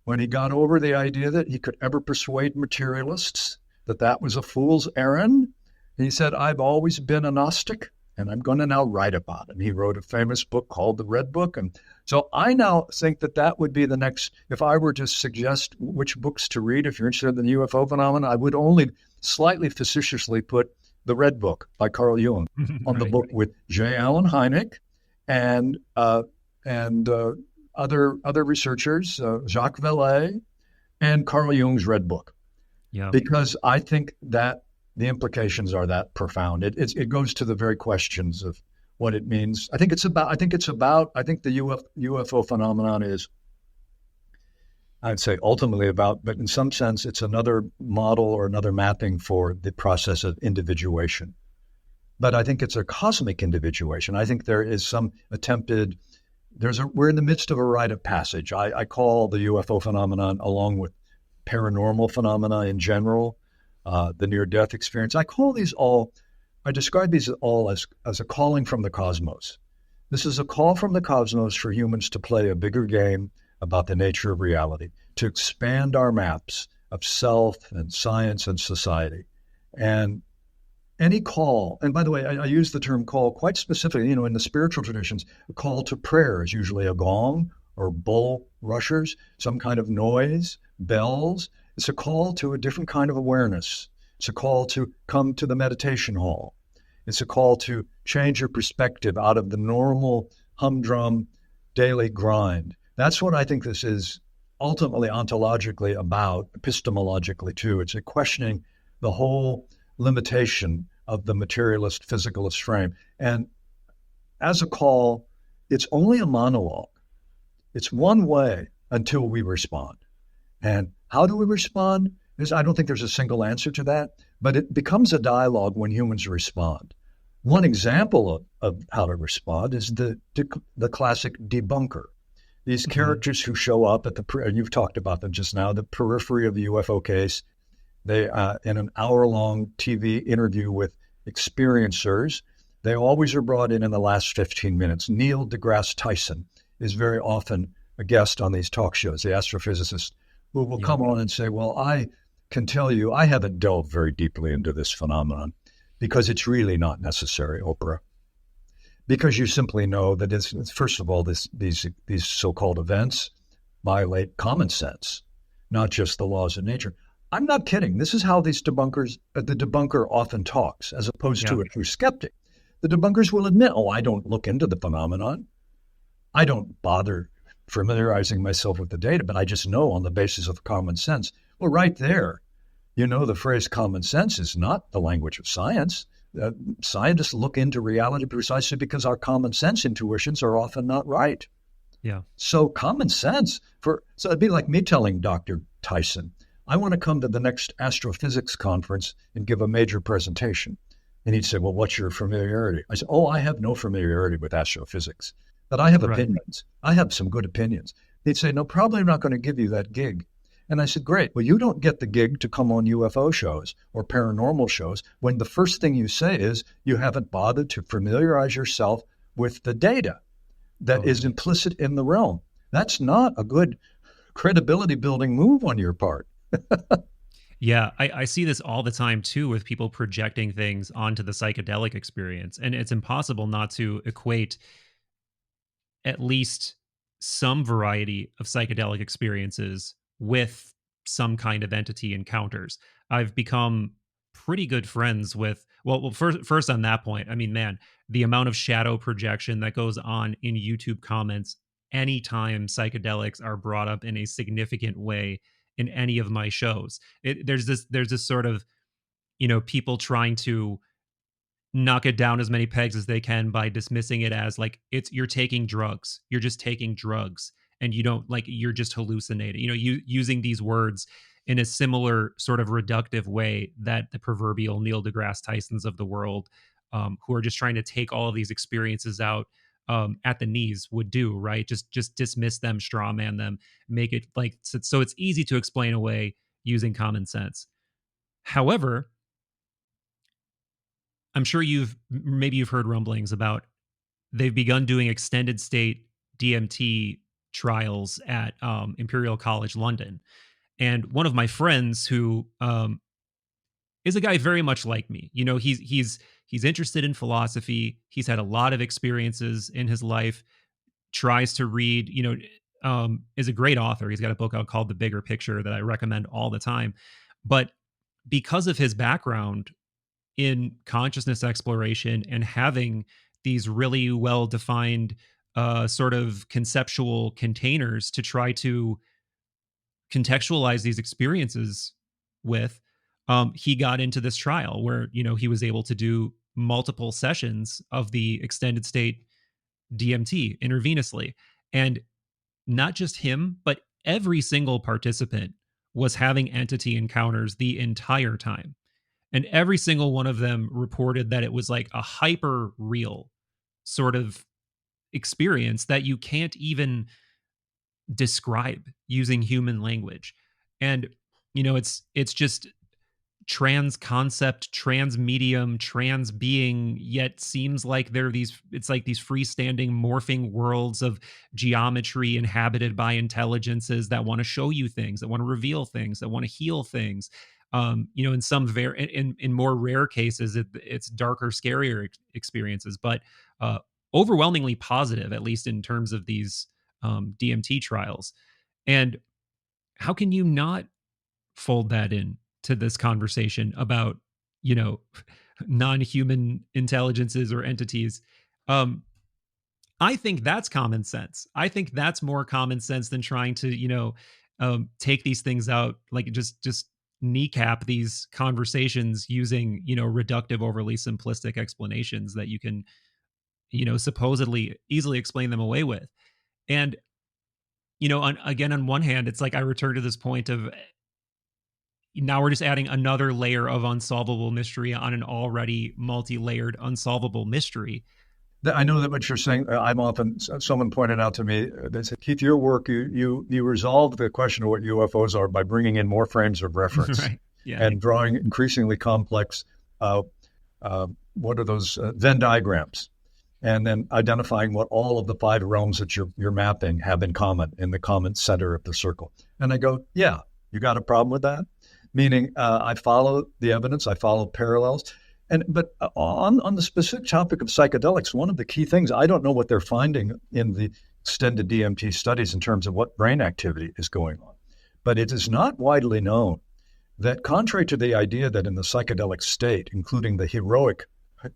when he got over the idea that he could ever persuade materialists that was a fool's errand. He said, I've always been a Gnostic, and I'm going to now write about it. And he wrote a famous book called The Red Book. And so I now think that would be the next, if I were to suggest which books to read, if you're interested in the UFO phenomenon, I would only slightly facetiously put The Red Book by Carl Jung on the book with J. Allen Hynek and other researchers, Jacques Vallée, and Carl Jung's Red Book. Yeah. Because I think that the implications are that profound. It goes to the very questions of what it means. I think the UFO phenomenon is, I'd say, ultimately about, but in some sense, it's another model or another mapping for the process of individuation. But I think it's a cosmic individuation. I think there is some attempted, we're in the midst of a rite of passage. I call the UFO phenomenon, along with paranormal phenomena in general, the near-death experience. I describe these all as a calling from the cosmos. This is a call from the cosmos for humans to play a bigger game about the nature of reality, to expand our maps of self and science and society. And any call, and by the way, I use the term call quite specifically, in the spiritual traditions, a call to prayer is usually a gong or bull rushers, some kind of noise, bells. It's a call to a different kind of awareness. It's a call to come to the meditation hall. It's a call to change your perspective out of the normal humdrum daily grind. That's what I think this is ultimately ontologically about, epistemologically too. It's a questioning the whole limitation of the materialist, physicalist frame. And as a call, it's only a monologue. It's one way until we respond. And how do we respond? I don't think there's a single answer to that, but it becomes a dialogue when humans respond. One example of how to respond is the classic debunker. These characters who show up at and you've talked about them just now, the periphery of the UFO case. They, in an hour-long TV interview with experiencers, they always are brought in the last 15 minutes. Neil deGrasse Tyson is very often a guest on these talk shows, the astrophysicist, who will come on and say, well, I can tell you, I haven't delved very deeply into this phenomenon because it's really not necessary, Oprah. Because you simply know that it's first of all, these so-called events violate common sense, not just the laws of nature. I'm not kidding. This is how the debunker often talks, as opposed to a true skeptic. The debunkers will admit, I don't look into the phenomenon. I don't bother familiarizing myself with the data, but I just know on the basis of common sense. Well, right there, the phrase common sense is not the language of science. Scientists look into reality precisely because our common sense intuitions are often not right.
Yeah.
So common sense so it'd be like me telling Dr. Tyson, I want to come to the next astrophysics conference and give a major presentation. And he'd say, well, what's your familiarity? I said, oh, I have no familiarity with astrophysics, but I have opinions. I have some good opinions. He'd say, no, probably I'm not going to give you that gig. And I said, great. Well, you don't get the gig to come on UFO shows or paranormal shows when the first thing you say is you haven't bothered to familiarize yourself with the data that is implicit in the realm. That's not a good credibility building move on your part.
Yeah, I see this all the time too with people projecting things onto the psychedelic experience. And it's impossible not to equate at least some variety of psychedelic experiences with some kind of entity encounters. I've become pretty good friends with, first on that point, I mean, man, the amount of shadow projection that goes on in YouTube comments anytime psychedelics are brought up in a significant way in any of my shows. There's this sort of, people trying to knock it down as many pegs as they can by dismissing it as like you're taking drugs. You're just taking drugs, and you don't you're just hallucinating. Using these words in a similar sort of reductive way that the proverbial Neil deGrasse Tysons of the world, who are just trying to take all of these experiences out at the knees, would do, right? Just dismiss them, straw man them, make it so it's easy to explain away using common sense. However, I'm sure you've heard rumblings about they've begun doing extended state DMT trials at Imperial College London. And one of my friends who is a guy very much like me, he's interested in philosophy. He's had a lot of experiences in his life, tries to read, is a great author. He's got a book out called The Bigger Picture that I recommend all the time. But because of his background in consciousness exploration and having these really well-defined sort of conceptual containers to try to contextualize these experiences with, he got into this trial where, he was able to do multiple sessions of the extended state DMT intravenously. And not just him, but every single participant was having entity encounters the entire time. And every single one of them reported that it was like a hyper real sort of experience that you can't even describe using human language. And, it's just trans concept, trans medium, trans being, yet seems like it's like these freestanding morphing worlds of geometry inhabited by intelligences that want to show you things, that want to reveal things, that want to heal things. In some in more rare cases, it's darker, scarier experiences, but overwhelmingly positive, at least in terms of these DMT trials. And how can you not fold that in to this conversation about, non-human intelligences or entities? I think that's common sense. I think that's more common sense than trying to, take these things out, like just kneecap these conversations using, reductive, overly simplistic explanations that you can, supposedly easily explain them away with. And, on one hand, it's like I return to this point of now we're just adding another layer of unsolvable mystery on an already multi-layered unsolvable mystery.
I know that what you're saying. Someone pointed out to me, they said, Keith, your work, you resolve the question of what UFOs are by bringing in more frames of reference
right. Yeah.
and drawing increasingly complex, what are those, Venn diagrams, and then identifying what all of the 5 realms that you're mapping have in common in the common center of the circle. And I go, yeah, you got a problem with that? Meaning I follow the evidence, I follow parallels. But on the specific topic of psychedelics, one of the key things, I don't know what they're finding in the extended DMT studies in terms of what brain activity is going on. But it is not widely known that, contrary to the idea that in the psychedelic state, including the heroic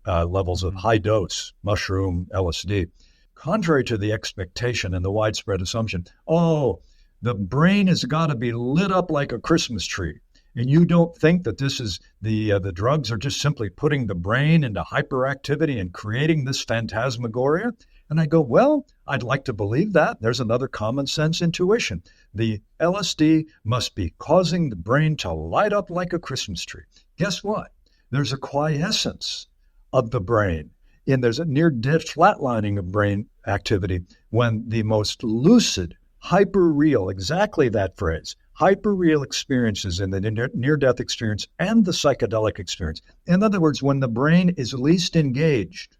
levels of high dose, mushroom, LSD, contrary to the expectation and the widespread assumption, the brain has got to be lit up like a Christmas tree. And you don't think that this is the drugs are just simply putting the brain into hyperactivity and creating this phantasmagoria? And I go, well, I'd like to believe that. There's another common sense intuition. The LSD must be causing the brain to light up like a Christmas tree. Guess what? There's a quiescence of the brain. And there's a near-death flatlining of brain activity when the most lucid, hyper-real, exactly that phrase, hyper-real experiences in the near-death experience and the psychedelic experience. In other words, when the brain is least engaged,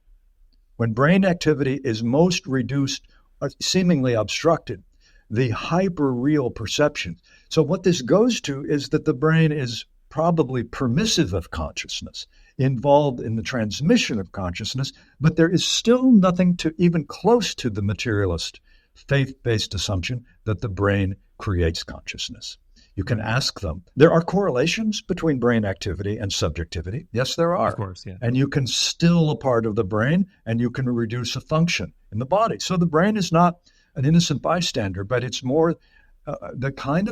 when brain activity is most reduced, seemingly obstructed, the hyper-real perception. So what this goes to is that the brain is probably permissive of consciousness, involved in the transmission of consciousness, but there is still nothing to even close to the materialist faith-based assumption that the brain creates consciousness. You can ask them. There are correlations between brain activity and subjectivity. Yes, there are.
Of course, yeah.
And you can still a part of the brain, and you can reduce a function in the body. So the brain is not an innocent bystander, but it's more the kind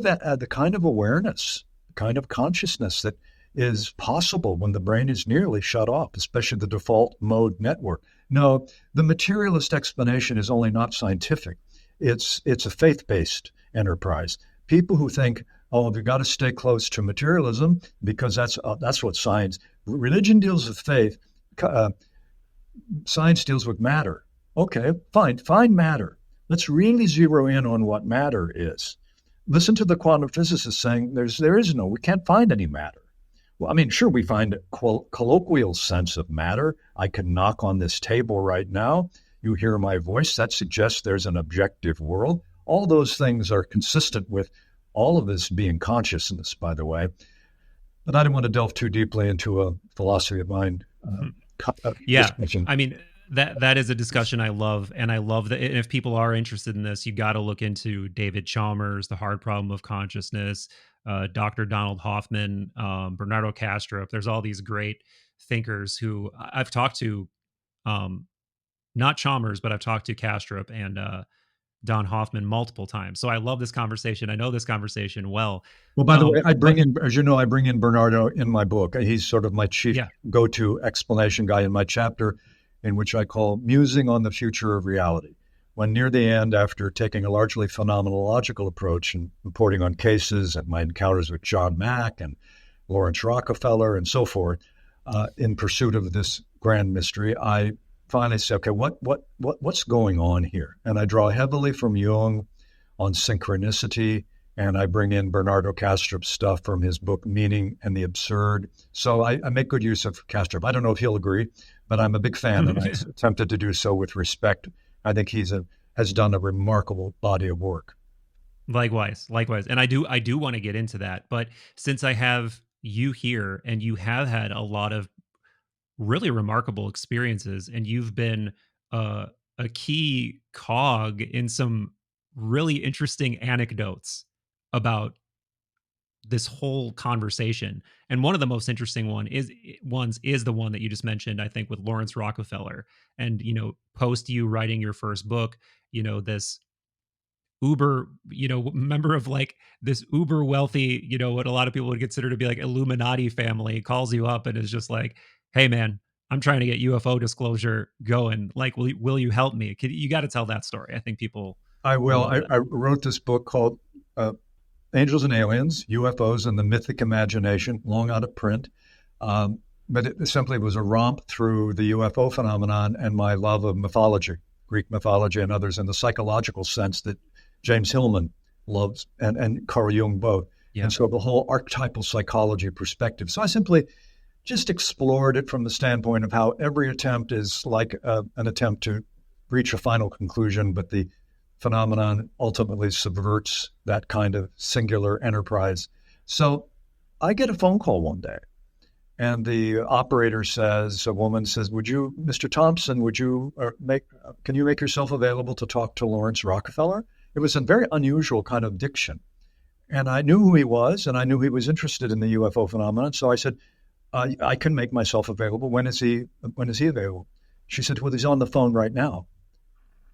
of awareness, the kind of consciousness that is possible when the brain is nearly shut off, especially the default mode network. No, the materialist explanation is only not scientific. It's a faith-based enterprise. People who think, oh, they've got to stay close to materialism because that's what science. Religion deals with faith. Science deals with matter. Okay, fine. Find matter. Let's really zero in on what matter is. Listen to the quantum physicists saying we can't find any matter. Well, I mean, sure, we find a colloquial sense of matter. I can knock on this table right now. You hear my voice. That suggests there's an objective world. All those things are consistent with all of this being consciousness, by the way. But I didn't want to delve too deeply into a philosophy of mind.
Discussion. I mean, that is a discussion I love. And I love that. And if people are interested in this, you got to look into David Chalmers, The Hard Problem of Consciousness, Dr. Donald Hoffman, Bernardo Kastrup. There's all these great thinkers who I've talked to, not Chalmers, but I've talked to Kastrup and Don Hoffman multiple times. So I love this conversation. I know this conversation well.
Well, by the way, I bring in Bernardo in my book. He's sort of my chief go-to explanation guy in my chapter, in which I call Musing on the Future of Reality. When near the end, after taking a largely phenomenological approach and reporting on cases and my encounters with John Mack and Lawrence Rockefeller and so forth, in pursuit of this grand mystery, I finally say, okay, what's going on here? And I draw heavily from Jung on synchronicity, and I bring in Bernardo Kastrup's stuff from his book Meaning and the Absurd. So I make good use of Kastrup. I don't know if he'll agree, but I'm a big fan, and I attempted to do so with respect. I think has done a remarkable body of work.
Likewise. And I do want to get into that, but since I have you here and you have had a lot of really remarkable experiences, and you've been a key cog in some really interesting anecdotes about this whole conversation. And one of the most interesting ones is the one that you just mentioned, I think, with Lawrence Rockefeller. And, post you writing your first book, this uber, member of like this uber wealthy, what a lot of people would consider to be like Illuminati family calls you up and is just like, hey man, I'm trying to get UFO disclosure going. Like, will you help me? You got to tell that story. I think people.
I will. I wrote this book called Angels and Aliens, UFOs and the Mythic Imagination, long out of print. But it simply was a romp through the UFO phenomenon and my love of mythology, Greek mythology and others, in the psychological sense that James Hillman loves and Carl Jung both. Yeah. And so the whole archetypal psychology perspective. So I simply just explored it from the standpoint of how every attempt is like an attempt to reach a final conclusion, but the phenomenon ultimately subverts that kind of singular enterprise. So I get a phone call one day, and the operator says, a woman says, Mr. Thompson, can you make yourself available to talk to Lawrence Rockefeller? It was a very unusual kind of diction. And I knew who he was, and I knew he was interested in the UFO phenomenon. So I said, I can make myself available. When is he available? She said, well, he's on the phone right now.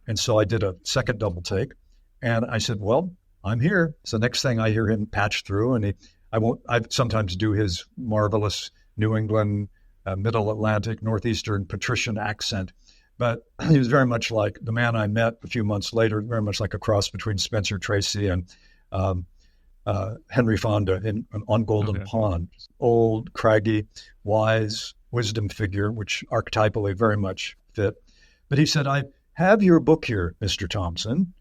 And so I did a second double take, and I said, well, I'm here. So next thing I hear him patch through, and I sometimes do his marvelous New England, Middle Atlantic, Northeastern patrician accent. But he was very much like the man I met a few months later, very much like a cross between Spencer Tracy and Henry Fonda on Golden Pond. Old, craggy, wise, wisdom figure, which archetypally very much fit. But he said, I have your book here, Mr. Thompson,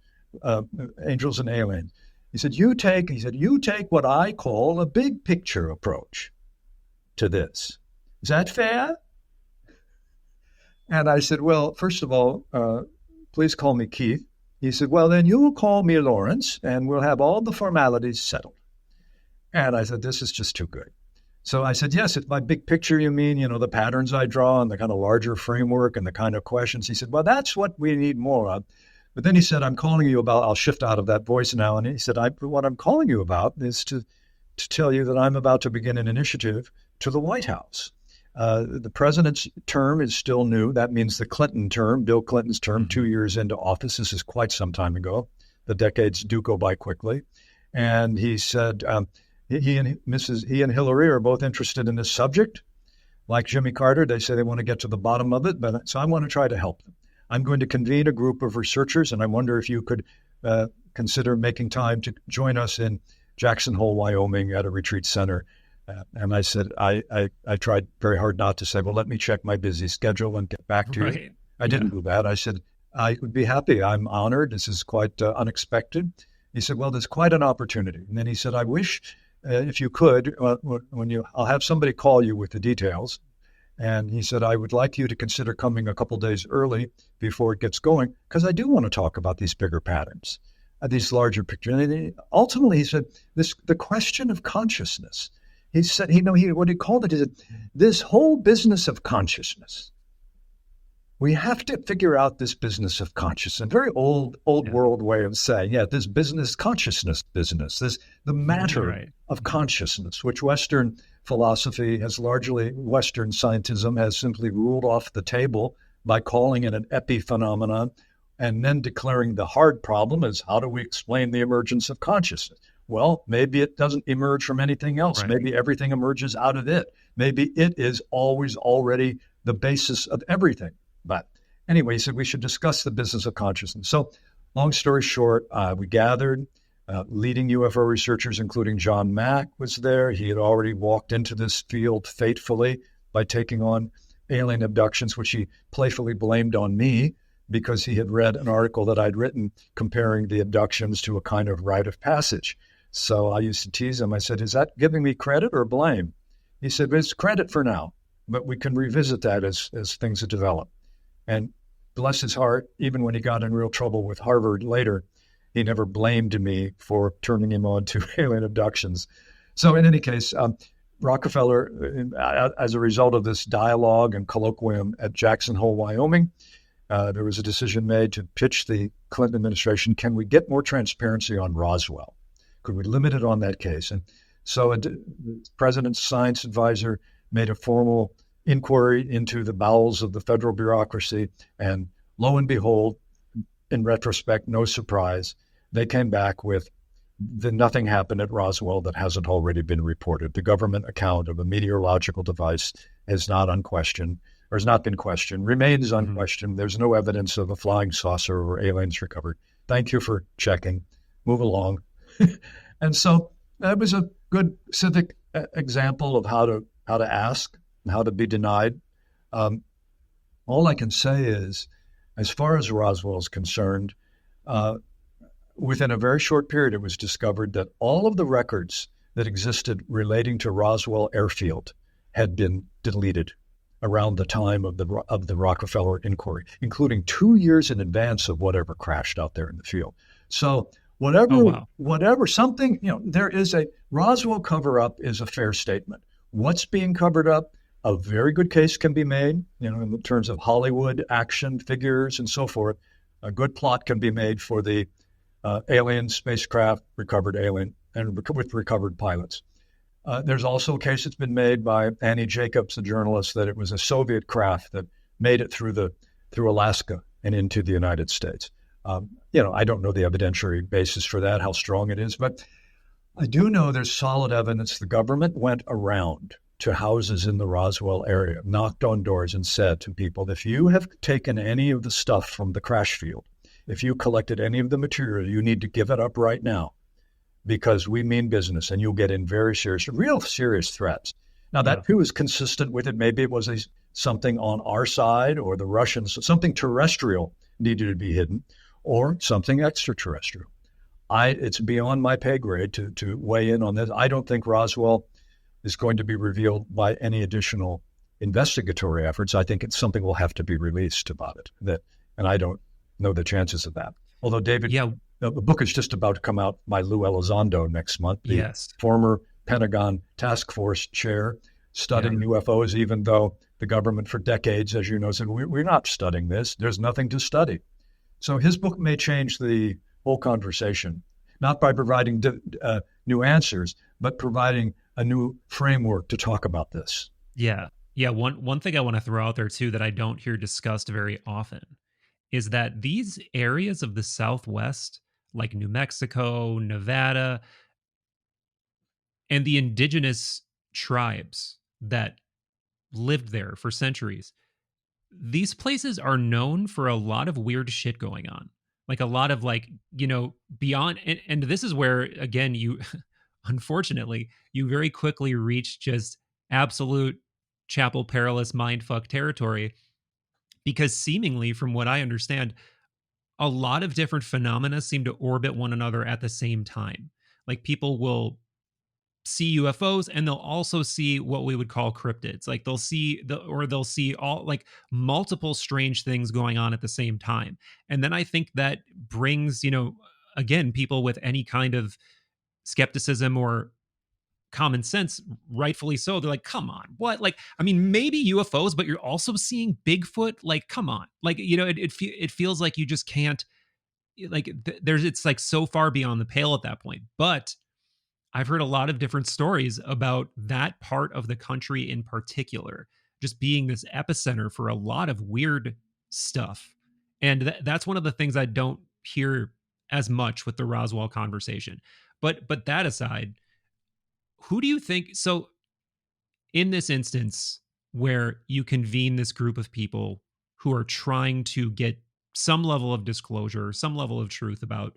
Angels and Aliens. He said, you take what I call a big picture approach to this. Is that fair? And I said, well, first of all, please call me Keith. He said, well, then you will call me Lawrence, and we'll have all the formalities settled. And I said, this is just too good. So I said, yes, it's my big picture, you mean, the patterns I draw and the kind of larger framework and the kind of questions. He said, well, that's what we need more of. But then he said, I'm calling you about, I'll shift out of that voice now. And he said, what I'm calling you about is to tell you that I'm about to begin an initiative to the White House. The president's term is still new. That means the Clinton term, Bill Clinton's term, 2 years into office. This is quite some time ago. The decades do go by quickly. And he said he and Hillary are both interested in this subject. Like Jimmy Carter, they say they want to get to the bottom of it. So I want to try to help them. I'm going to convene a group of researchers, and I wonder if you could consider making time to join us in Jackson Hole, Wyoming, at a retreat center. And I said, I tried very hard not to say, well, let me check my busy schedule and get back to you. I didn't do that. I said, I would be happy. I'm honored. This is quite unexpected. He said, well, there's quite an opportunity. And then he said, I wish if you could, I'll have somebody call you with the details. And he said, I would like you to consider coming a couple days early before it gets going, because I do want to talk about these bigger patterns, these larger pictures. And ultimately, he said, the question of consciousness. He said, what he called it is this whole business of consciousness. We have to figure out this business of consciousness. A very old world way of saying, this consciousness business, the matter of consciousness, which Western philosophy Western scientism has simply ruled off the table by calling it an epiphenomenon and then declaring the hard problem is how do we explain the emergence of consciousness? Well, maybe it doesn't emerge from anything else. Right. Maybe everything emerges out of it. Maybe it is always already the basis of everything. But anyway, he said we should discuss the business of consciousness. So long story short, we gathered leading UFO researchers, including John Mack was there. He had already walked into this field fatefully by taking on alien abductions, which he playfully blamed on me because he had read an article that I'd written comparing the abductions to a kind of rite of passage. So I used to tease him. I said, is that giving me credit or blame? He said, it's credit for now, but we can revisit that as things develop. And bless his heart, even when he got in real trouble with Harvard later, he never blamed me for turning him on to alien abductions. So in any case, Rockefeller, as a result of this dialogue and colloquium at Jackson Hole, Wyoming, there was a decision made to pitch the Clinton administration, can we get more transparency on Roswell? Could we limit it on that case? And so the president's science advisor made a formal inquiry into the bowels of the federal bureaucracy. And lo and behold, in retrospect, no surprise, they came back with nothing happened at Roswell that hasn't already been reported. The government account of a meteorological device has not been questioned, remains unquestioned. There's no evidence of a flying saucer or aliens recovered. Thank you for checking. Move along. And so that was a good civic example of how to ask and how to be denied. All I can say is, as far as Roswell is concerned, within a very short period, it was discovered that all of the records that existed relating to Roswell Airfield had been deleted around the time of the Rockefeller inquiry, including 2 years in advance of whatever crashed out there in the field. So whatever something, there is a Roswell cover-up is a fair statement. What's being covered up? A very good case can be made, in terms of Hollywood action figures and so forth. A good plot can be made for the alien spacecraft, recovered alien, and with recovered pilots. There's also a case that's been made by Annie Jacobs, a journalist, that it was a Soviet craft that made it through Alaska and into the United States. I don't know the evidentiary basis for that, how strong it is, but I do know there's solid evidence the government went around to houses in the Roswell area, knocked on doors and said to people, if you have taken any of the stuff from the crash field, if you collected any of the material, you need to give it up right now because we mean business and you'll get in very serious, real serious threats. Now, that too is consistent with it. Maybe it was something on our side or the Russians, something terrestrial needed to be hidden or something extraterrestrial. It's beyond my pay grade to weigh in on this. I don't think Roswell is going to be revealed by any additional investigatory efforts. I think it's something will have to be released about it. And I don't know the chances of that. Although, David, the book is just about to come out by Lou Elizondo next month, the former Pentagon task force chair studying UFOs, even though the government for decades, as you know, said, we're not studying this. There's nothing to study. So his book may change the whole conversation, not by providing new answers, but providing a new framework to talk about this.
Yeah. One thing I want to throw out there too that I don't hear discussed very often is that these areas of the Southwest, like New Mexico, Nevada, and the indigenous tribes that lived there for centuries, these places are known for a lot of weird shit going on. Like a lot of beyond, and this is where, again, you, unfortunately, you very quickly reach just absolute Chapel Perilous mindfuck territory, because seemingly, from what I understand, a lot of different phenomena seem to orbit one another at the same time. Like people will see UFOs and they'll also see what we would call cryptids. Like they'll see all like multiple strange things going on at the same time. And then I think that brings, again, people with any kind of skepticism or common sense, rightfully so. They're like, come on, what? Like, I mean, maybe UFOs, but you're also seeing Bigfoot. Like, come on. Like, it feels like you just can't, like, it's like so far beyond the pale at that point. But I've heard a lot of different stories about that part of the country in particular, just being this epicenter for a lot of weird stuff. And that's one of the things I don't hear as much with the Roswell conversation. But that aside, who do you think? So in this instance where you convene this group of people who are trying to get some level of disclosure, some level of truth about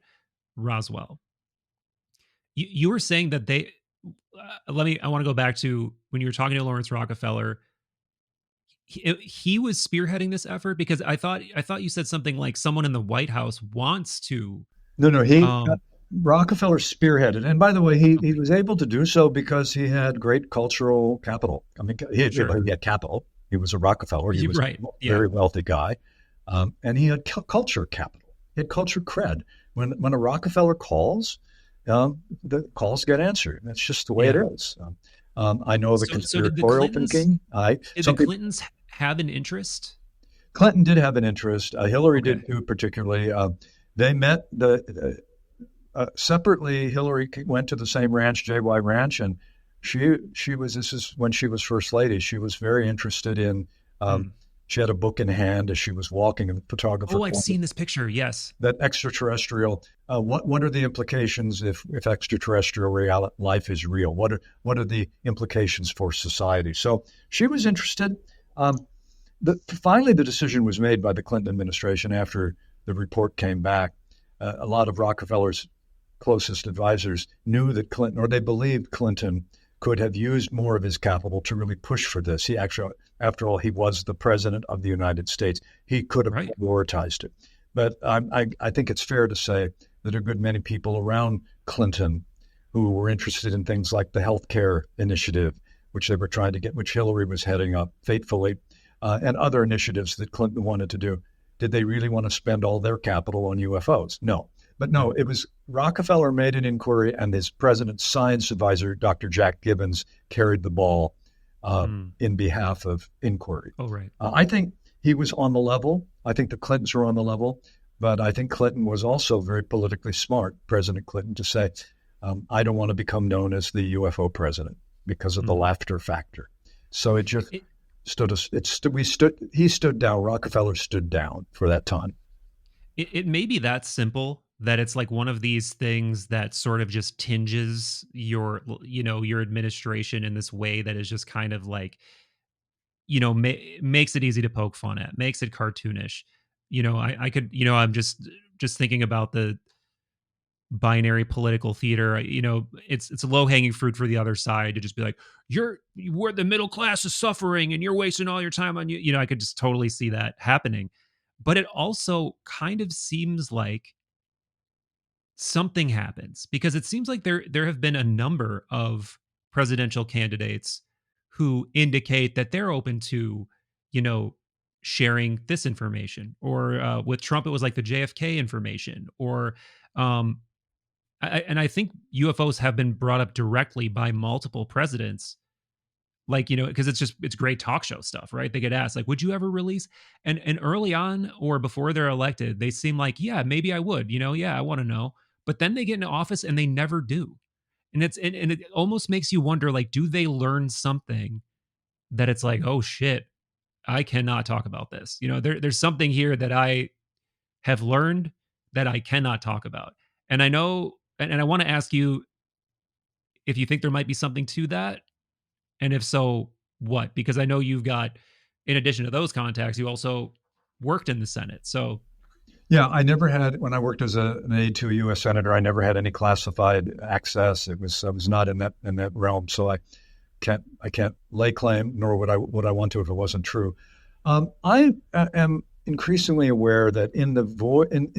Roswell, you were saying that I want to go back to when you were talking to Lawrence Rockefeller. He was spearheading this effort, because I thought you said something like someone in the White House wants to.
No, Rockefeller spearheaded. And by the way, he was able to do so because he had great cultural capital. I mean, he had capital. He was a Rockefeller. He was a very wealthy guy. And he had culture capital. He had culture cred. When a Rockefeller calls, the calls get answered. That's just the way it is. I know the conspiratorial thinking.
Did the Clintons have an interest?
Clinton did have an interest. Hillary did too, particularly. They met separately. Hillary went to the same ranch, JY Ranch, and she was. This is when she was first lady. She was very interested in. She had a book in hand as she was walking, and the photographer.
Oh, I've seen this picture. Yes.
That extraterrestrial. What are the implications if extraterrestrial life is real? What are the implications for society? So she was interested. Finally, the decision was made by the Clinton administration after the report came back. A lot of Rockefeller's closest advisors knew that Clinton, or they believed Clinton, could have used more of his capital to really push for this. He actually, after all, he was the president of the United States. He could have prioritized it. But I think it's fair to say that a good many people around Clinton who were interested in things like the healthcare initiative, which they were trying to get, which Hillary was heading up faithfully, and other initiatives that Clinton wanted to do. Did they really want to spend all their capital on UFOs? No. But no, it was Rockefeller made an inquiry, and his president's science advisor, Dr. Jack Gibbons, carried the ball in behalf of inquiry.
Oh, right.
I think he was on the level. I think the Clintons were on the level. But I think Clinton was also very politically smart, President Clinton, to say, I don't want to become known as the UFO president because of the laughter factor. So it just he stood down. Rockefeller stood down for that time.
It may be that simple, that it's like one of these things that sort of just tinges your, your administration in this way that is just kind of like, makes it easy to poke fun at, makes it cartoonish. I could, I'm just thinking about the binary political theater. It's a low hanging fruit for the other side to just be like, where the middle class is suffering and you're wasting all your time on you. I could just totally see that happening. But it also kind of seems like something happens, because it seems like there have been a number of presidential candidates who indicate that they're open to, you know, sharing this information. Or with Trump, it was like the JFK information. Or and I think UFOs have been brought up directly by multiple presidents, like, because it's great talk show stuff, right? They get asked like, would you ever release? And early on, or before they're elected, they seem like, yeah, maybe I would, yeah, I want to know. But then they get into office and they never do. And it almost makes you wonder, like, do they learn something that it's like, oh shit, I cannot talk about this. There's something here that I have learned that I cannot talk about. And I know, and I want to ask you if you think there might be something to that. And if so, what? Because I know you've got, in addition to those contacts, you also worked in the Senate. So,
yeah, I never had, when I worked as an aide to a U.S. senator, I never had any classified access. I was not in that realm, so I can't lay claim, nor would I want to if it wasn't true. I am increasingly aware that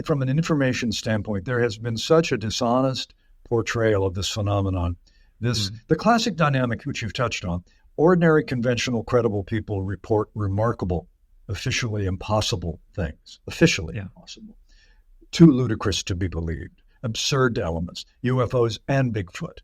from an information standpoint, there has been such a dishonest portrayal of this phenomenon. The classic dynamic, which you've touched on: ordinary, conventional, credible people report remarkable, officially impossible things. Impossible. Too ludicrous to be believed. Absurd elements, UFOs and Bigfoot.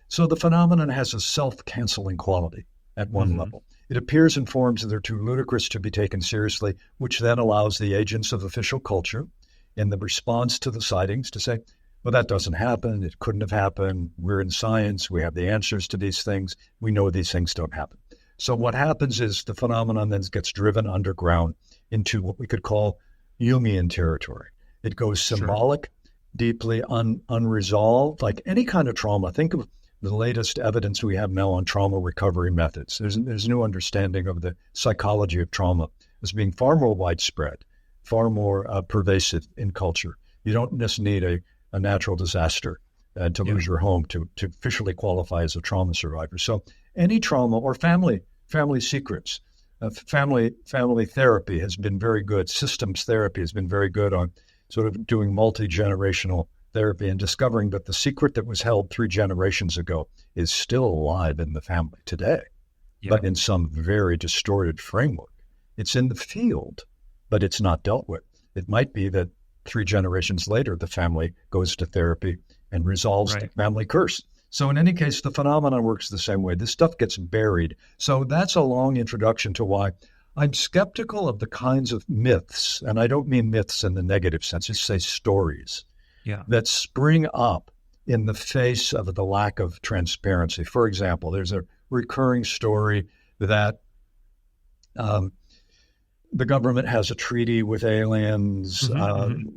So the phenomenon has a self-canceling quality at one level. It appears in forms that are too ludicrous to be taken seriously, which then allows the agents of official culture in the response to the sightings to say, well, that doesn't happen. It couldn't have happened. We're in science. We have the answers to these things. We know these things don't happen. So what happens is the phenomenon then gets driven underground into what we could call Jungian territory. It goes symbolic, deeply unresolved, like any kind of trauma. Think of the latest evidence we have now on trauma recovery methods. There's new understanding of the psychology of trauma as being far more widespread, far more pervasive in culture. You don't just need a natural disaster to lose your home to officially qualify as a trauma survivor. So any trauma or family secrets, family therapy has been very good. Systems therapy has been very good on sort of doing multi-generational therapy and discovering that the secret that was held 3 generations ago is still alive in the family today, but in some very distorted framework. It's in the field, but it's not dealt with. It might be that 3 generations later, the family goes to therapy and resolves the family curse. So in any case, the phenomenon works the same way. This stuff gets buried. So that's a long introduction to why I'm skeptical of the kinds of myths, and I don't mean myths in the negative sense, just say stories, that spring up in the face of the lack of transparency. For example, there's a recurring story that the government has a treaty with aliens.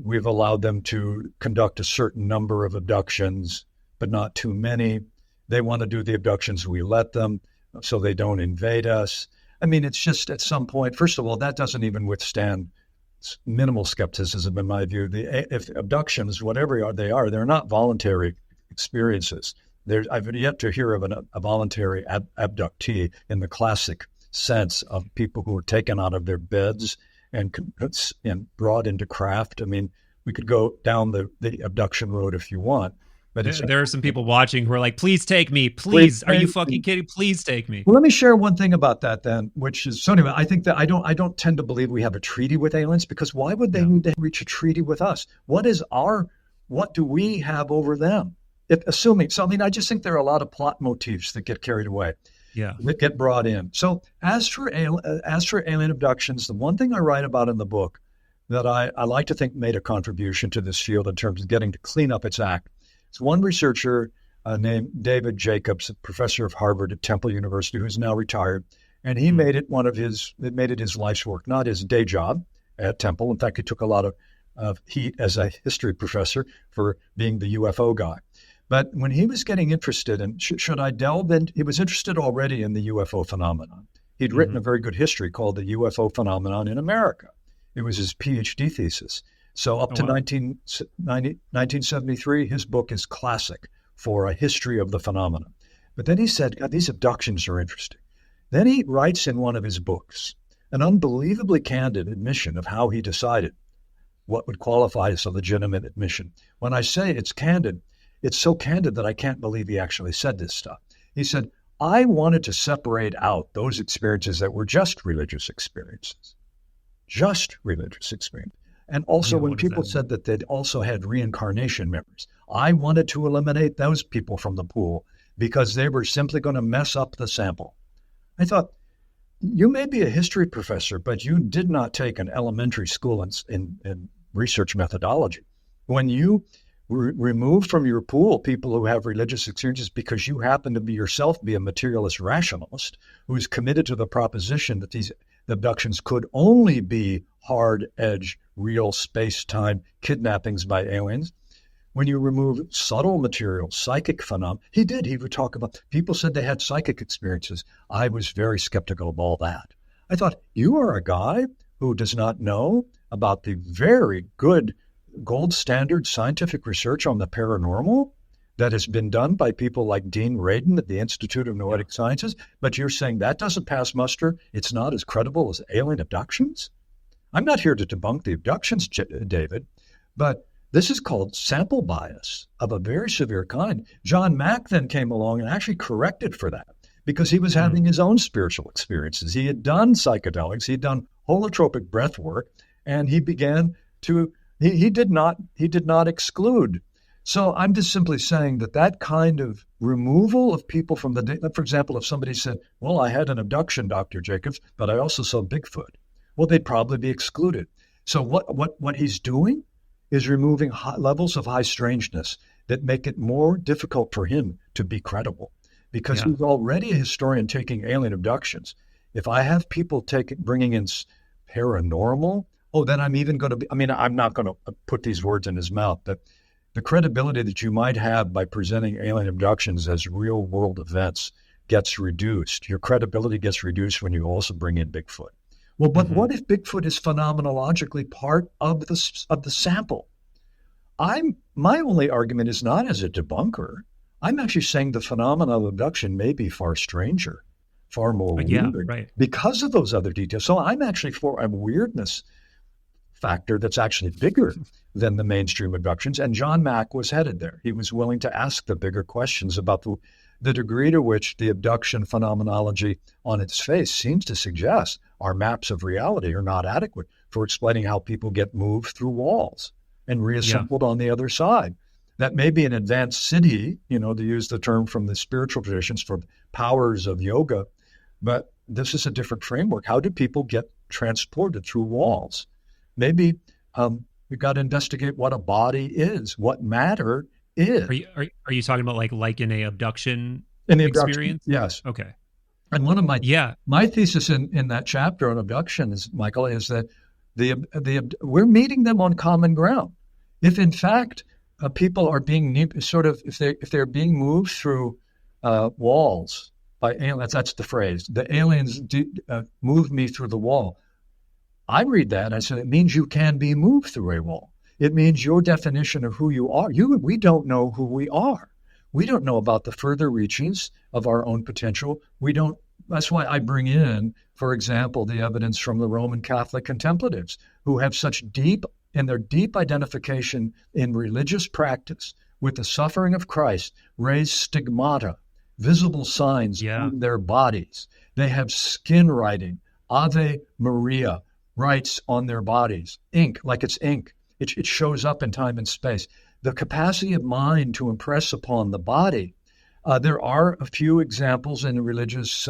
We've allowed them to conduct a certain number of abductions, but not too many. They want to do the abductions, we let them, so they don't invade us. I mean, it's just at some point, first of all, that doesn't even withstand minimal skepticism in my view. If abductions, whatever they are, they're not voluntary experiences. I've yet to hear of a voluntary abductee in the classic sense of people who were taken out of their beds and brought into craft. I mean, we could go down the abduction road if you want. But
there are some people watching who are like, please take me. Please. Are you fucking kidding? Please take me.
Well, let me share one thing about that then, which is, so anyway, I think that I don't tend to believe we have a treaty with aliens, because why would they need to reach a treaty with us? What do we have over them? I just think there are a lot of plot motifs that get carried away. That get brought in. So as for alien abductions, the one thing I write about in the book that I like to think made a contribution to this field in terms of getting to clean up its act. It's one researcher named David Jacobs, a professor of Harvard at Temple University, who's now retired, and he made it his life's work, not his day job at Temple. In fact, he took a lot of he as a history professor for being the UFO guy. But when he was getting interested in, should I delve in? He was interested already in the UFO phenomenon. He'd written a very good history called The UFO Phenomenon in America. It was his PhD thesis. So up to 1973, his book is classic for a history of the phenomenon. But then he said, God, these abductions are interesting. Then he writes in one of his books an unbelievably candid admission of how he decided what would qualify as a legitimate admission. When I say it's candid, it's so candid that I can't believe he actually said this stuff. He said, I wanted to separate out those experiences that were just religious experiences. Just religious experience. And also when people said that they'd also had reincarnation memories, I wanted to eliminate those people from the pool because they were simply going to mess up the sample. I thought, you may be a history professor, but you did not take an elementary school in research methodology. When you remove from your pool people who have religious experiences because you happen to be yourself be a materialist rationalist who's committed to the proposition that these abductions could only be hard-edge, real space-time kidnappings by aliens. When you remove subtle material, psychic phenomena, he would talk about, people said they had psychic experiences. I was very skeptical of all that. I thought, you are a guy who does not know about the very good gold standard scientific research on the paranormal that has been done by people like Dean Radin at the Institute of Noetic Sciences, but you're saying that doesn't pass muster? It's not as credible as alien abductions? I'm not here to debunk the abductions, David, but this is called sample bias of a very severe kind. John Mack then came along and actually corrected for that because he was having his own spiritual experiences. He had done psychedelics, he'd done holotropic breath work, and he began to he did not exclude. So I'm just simply saying that kind of removal of people from the, for example, if somebody said, well, I had an abduction, Dr. Jacobs, but I also saw Bigfoot. Well, they'd probably be excluded. So what he's doing is removing levels of high strangeness that make it more difficult for him to be credible because he's already a historian taking alien abductions. If I have people bringing in paranormal, then I'm even going to be, I'm not going to put these words in his mouth, but the credibility that you might have by presenting alien abductions as real world events gets reduced. Your credibility gets reduced when you also bring in Bigfoot. Well, but what if Bigfoot is phenomenologically part of the sample? My only argument is not as a debunker. I'm actually saying the phenomena of abduction may be far stranger, far more weird because of those other details. So I'm actually for a weirdness factor that's actually bigger than the mainstream abductions. And John Mack was headed there. He was willing to ask the bigger questions about the degree to which the abduction phenomenology on its face seems to suggest our maps of reality are not adequate for explaining how people get moved through walls and reassembled on the other side. That may be an advanced city, to use the term from the spiritual traditions for powers of yoga, but this is a different framework. How do people get transported through walls? Maybe we've got to investigate what a body is, what matter is.
Are you talking about like in a abduction
Abduction,
experience?
yes.
Okay.
And one of my thesis in that chapter on abductions, Michael, is that we're meeting them on common ground. If in fact people are being if they're being moved through walls by aliens, that's the phrase. The aliens move me through the wall. I read that and I say, it means you can be moved through a wall. It means your definition of who you are. We don't know who we are. We don't know about the further reachings of our own potential. That's why I bring in, for example, the evidence from the Roman Catholic contemplatives who have such deep identification in religious practice with the suffering of Christ, raise stigmata, visible signs on their bodies. They have skin writing, Ave Maria, writes on their bodies, ink, like it's ink. It shows up in time and space. The capacity of mind to impress upon the body. There are a few examples in religious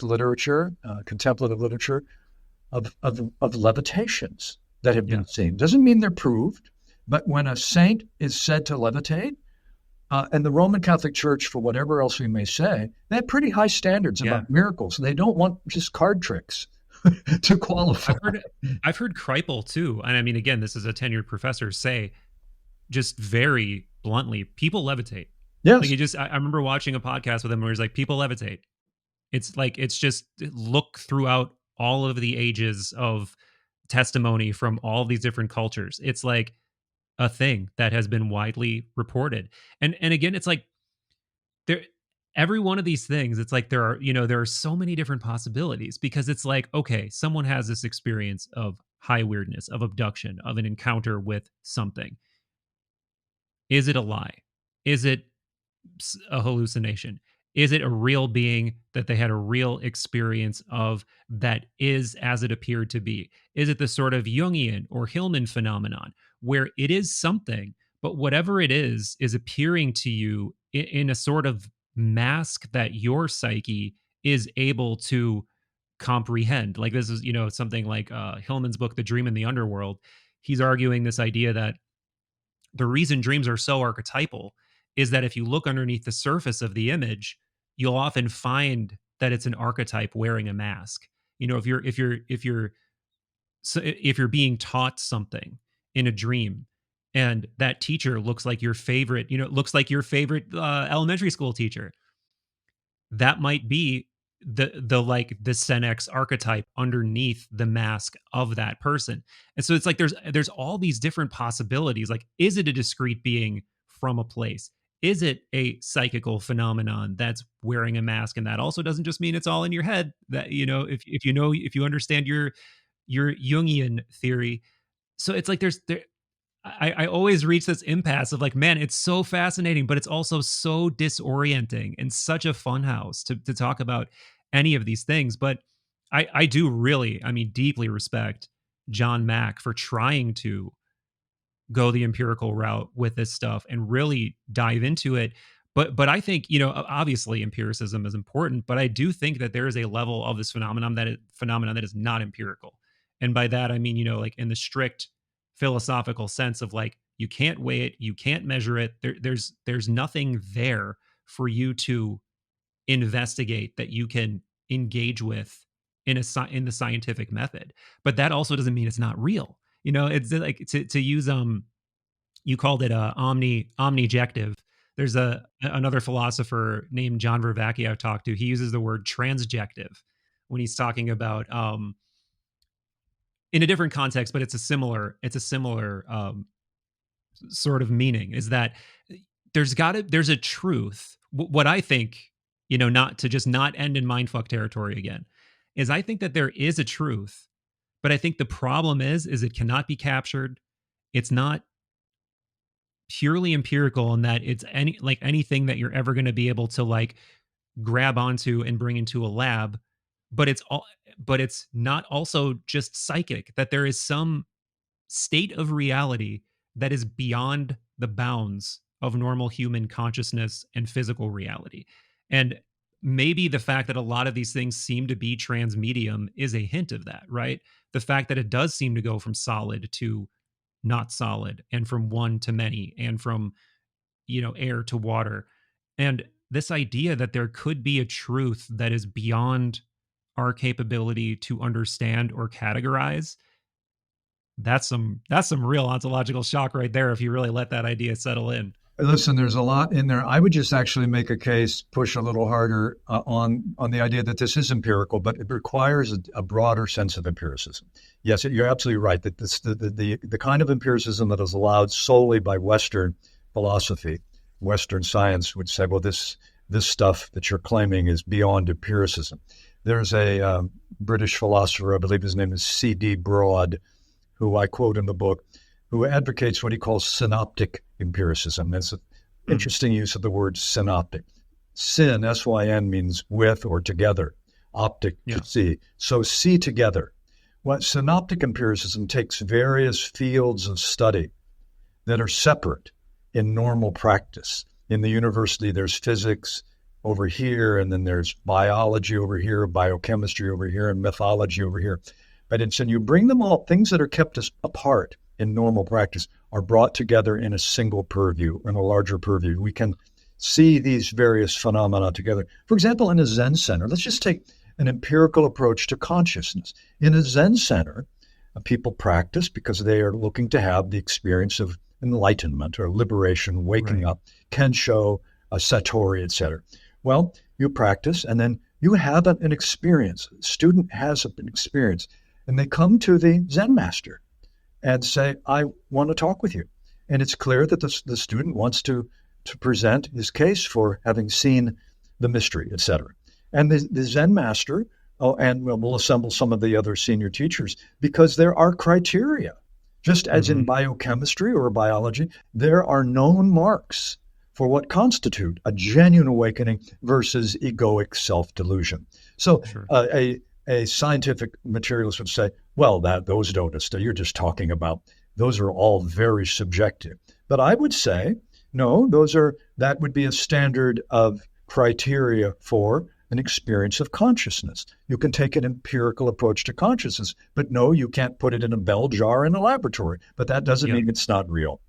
literature, contemplative literature, of levitations that have been seen. Doesn't mean they're proved, but when a saint is said to levitate, and the Roman Catholic Church, for whatever else we may say, they have pretty high standards about miracles. They don't want just card tricks. to qualify.
I've heard Kripal too, and I mean, again, this is a tenured professor say, just very bluntly, people levitate.
Yes.
Like, I remember watching a podcast with him where he's like, people levitate. It's like, it's just look throughout all of the ages of testimony from all of these different cultures. It's like a thing that has been widely reported. And again, it's like there, every one of these things, it's like there are so many different possibilities, because it's like, okay, someone has this experience of high weirdness, of abduction, of an encounter with something. Is it a lie? Is it a hallucination? Is it a real being that they had a real experience of that is as it appeared to be? Is it the sort of Jungian or Hillman phenomenon where it is something, but whatever it is appearing to you in a sort of mask that your psyche is able to comprehend? Like, this is, something like Hillman's book, The Dream in the Underworld. He's arguing this idea that the reason dreams are so archetypal is that if you look underneath the surface of the image, you'll often find that it's an archetype wearing a mask. If you're being taught something in a dream, and that teacher looks like your favorite, elementary school teacher, that might be the Senex archetype underneath the mask of that person. And so it's like there's all these different possibilities. Like, is it a discrete being from a place? Is it a psychical phenomenon that's wearing a mask? And that also doesn't just mean it's all in your head. That, if you understand your Jungian theory. So it's like I always reach this impasse of like, man, it's so fascinating, but it's also so disorienting and such a funhouse to talk about any of these things. But I do really, deeply respect John Mack for trying to go the empirical route with this stuff and really dive into it. But I think, obviously empiricism is important, but I do think that there is a level of this phenomenon that is not empirical. And by that, I mean, like in the strict philosophical sense of like, you can't weigh it, you can't measure it. There's nothing there for you to investigate that you can engage with in the scientific method. But that also doesn't mean it's not real. It's like to use you called it omnijective. There's another philosopher named John Vervaeke I've talked to. He uses the word transjective when he's talking about in a different context, but it's a similar sort of meaning, is that there's a truth. What I think, not to just not end in mindfuck territory again, is I think that there is a truth, but I think the problem is it cannot be captured. It's not purely empirical in that it's anything that you're ever going to be able to like grab onto and bring into a lab, but it's not also just psychic, that there is some state of reality that is beyond the bounds of normal human consciousness and physical reality. And maybe the fact that a lot of these things seem to be transmedium is a hint of that, right? The fact that it does seem to go from solid to not solid, and from one to many, and from, air to water. And this idea that there could be a truth that is beyond our capability to understand or categorize, that's some real ontological shock right there, if you really let that idea settle in.
Listen, there's a lot in there. I would just actually make a case, push a little harder on the idea that this is empirical, but it requires a broader sense of empiricism. Yes, you're absolutely right that the kind of empiricism that is allowed solely by Western philosophy, Western science would say, well, this stuff that you're claiming is beyond empiricism. There's a British philosopher, I believe his name is C.D. Broad, who I quote in the book, who advocates what he calls synoptic empiricism. That's an interesting use of the word synoptic. Syn, S-Y-N, means with or together. Optic, to see. So see together. What synoptic empiricism takes various fields of study that are separate in normal practice. In the university, there's physics over here, and then there's biology over here, biochemistry over here, and mythology over here. But it's, and you bring them all, things that are kept apart in normal practice are brought together in a single purview, in a larger purview. We can see these various phenomena together. For example, in a Zen center, let's just take an empirical approach to consciousness. In a Zen center, people practice because they are looking to have the experience of enlightenment or liberation, waking
Right.
up, Kensho, Satori, etc. Well, you practice and then you have an experience. The student has an experience and they come to the Zen master and say, I want to talk with you. And it's clear that the student wants to present his case for having seen the mystery, etc. And the Zen master, and we'll assemble some of the other senior teachers, because there are criteria. Just as in biochemistry or biology, there are known marks for what constitute a genuine awakening versus egoic self-delusion. So
Sure.
A scientific materialist would say, well, those don't, you're just talking about, those are all very subjective. But I would say, no, that would be a standard of criteria for an experience of consciousness. You can take an empirical approach to consciousness, but no, you can't put it in a bell jar in a laboratory. But that doesn't mean it's not real.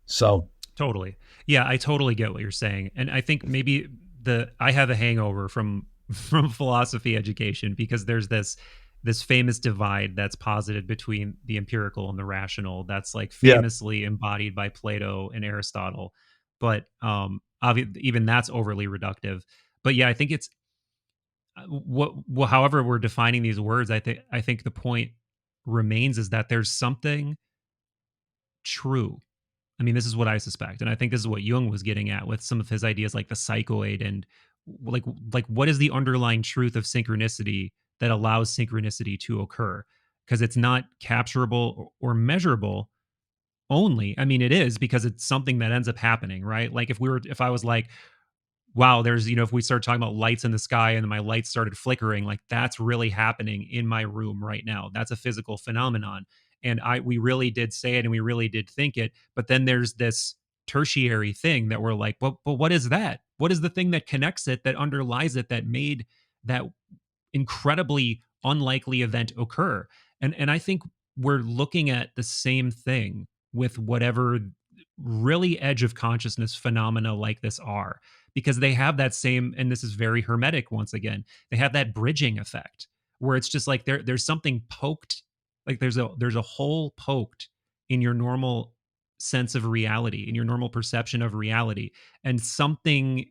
So
Totally. Yeah, I totally get what you're saying. And I think maybe I have a hangover from philosophy education because there's this famous divide that's posited between the empirical and the rational that's like famously embodied by Plato and Aristotle. But even that's overly reductive. But yeah, I think it's however we're defining these words, I think the point remains is that there's something true. I mean, this is what I suspect, and I think this is what Jung was getting at with some of his ideas, like the psychoid, and like what is the underlying truth of synchronicity that allows synchronicity to occur? Because it's not capturable or measurable only. I mean, it is because it's something that ends up happening, right? Like if I was like, wow, if we start talking about lights in the sky and my lights started flickering, like that's really happening in my room right now. That's a physical phenomenon. And we really did say it and we really did think it. But then there's this tertiary thing that we're like, but what is that? What is the thing that connects it, that underlies it, that made that incredibly unlikely event occur? And I think we're looking at the same thing with whatever really edge of consciousness phenomena like this are, because they have that same, and this is very hermetic once again, they have that bridging effect where it's just like there's something poked, like there's a hole poked in your normal sense of reality, in your normal perception of reality, and something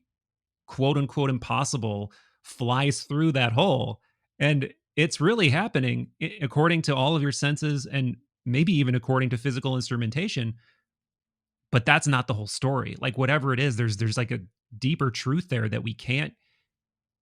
quote unquote impossible flies through that hole, and it's really happening according to all of your senses and maybe even according to physical instrumentation. But that's not the whole story. Like whatever it is, there's like a deeper truth there that we can't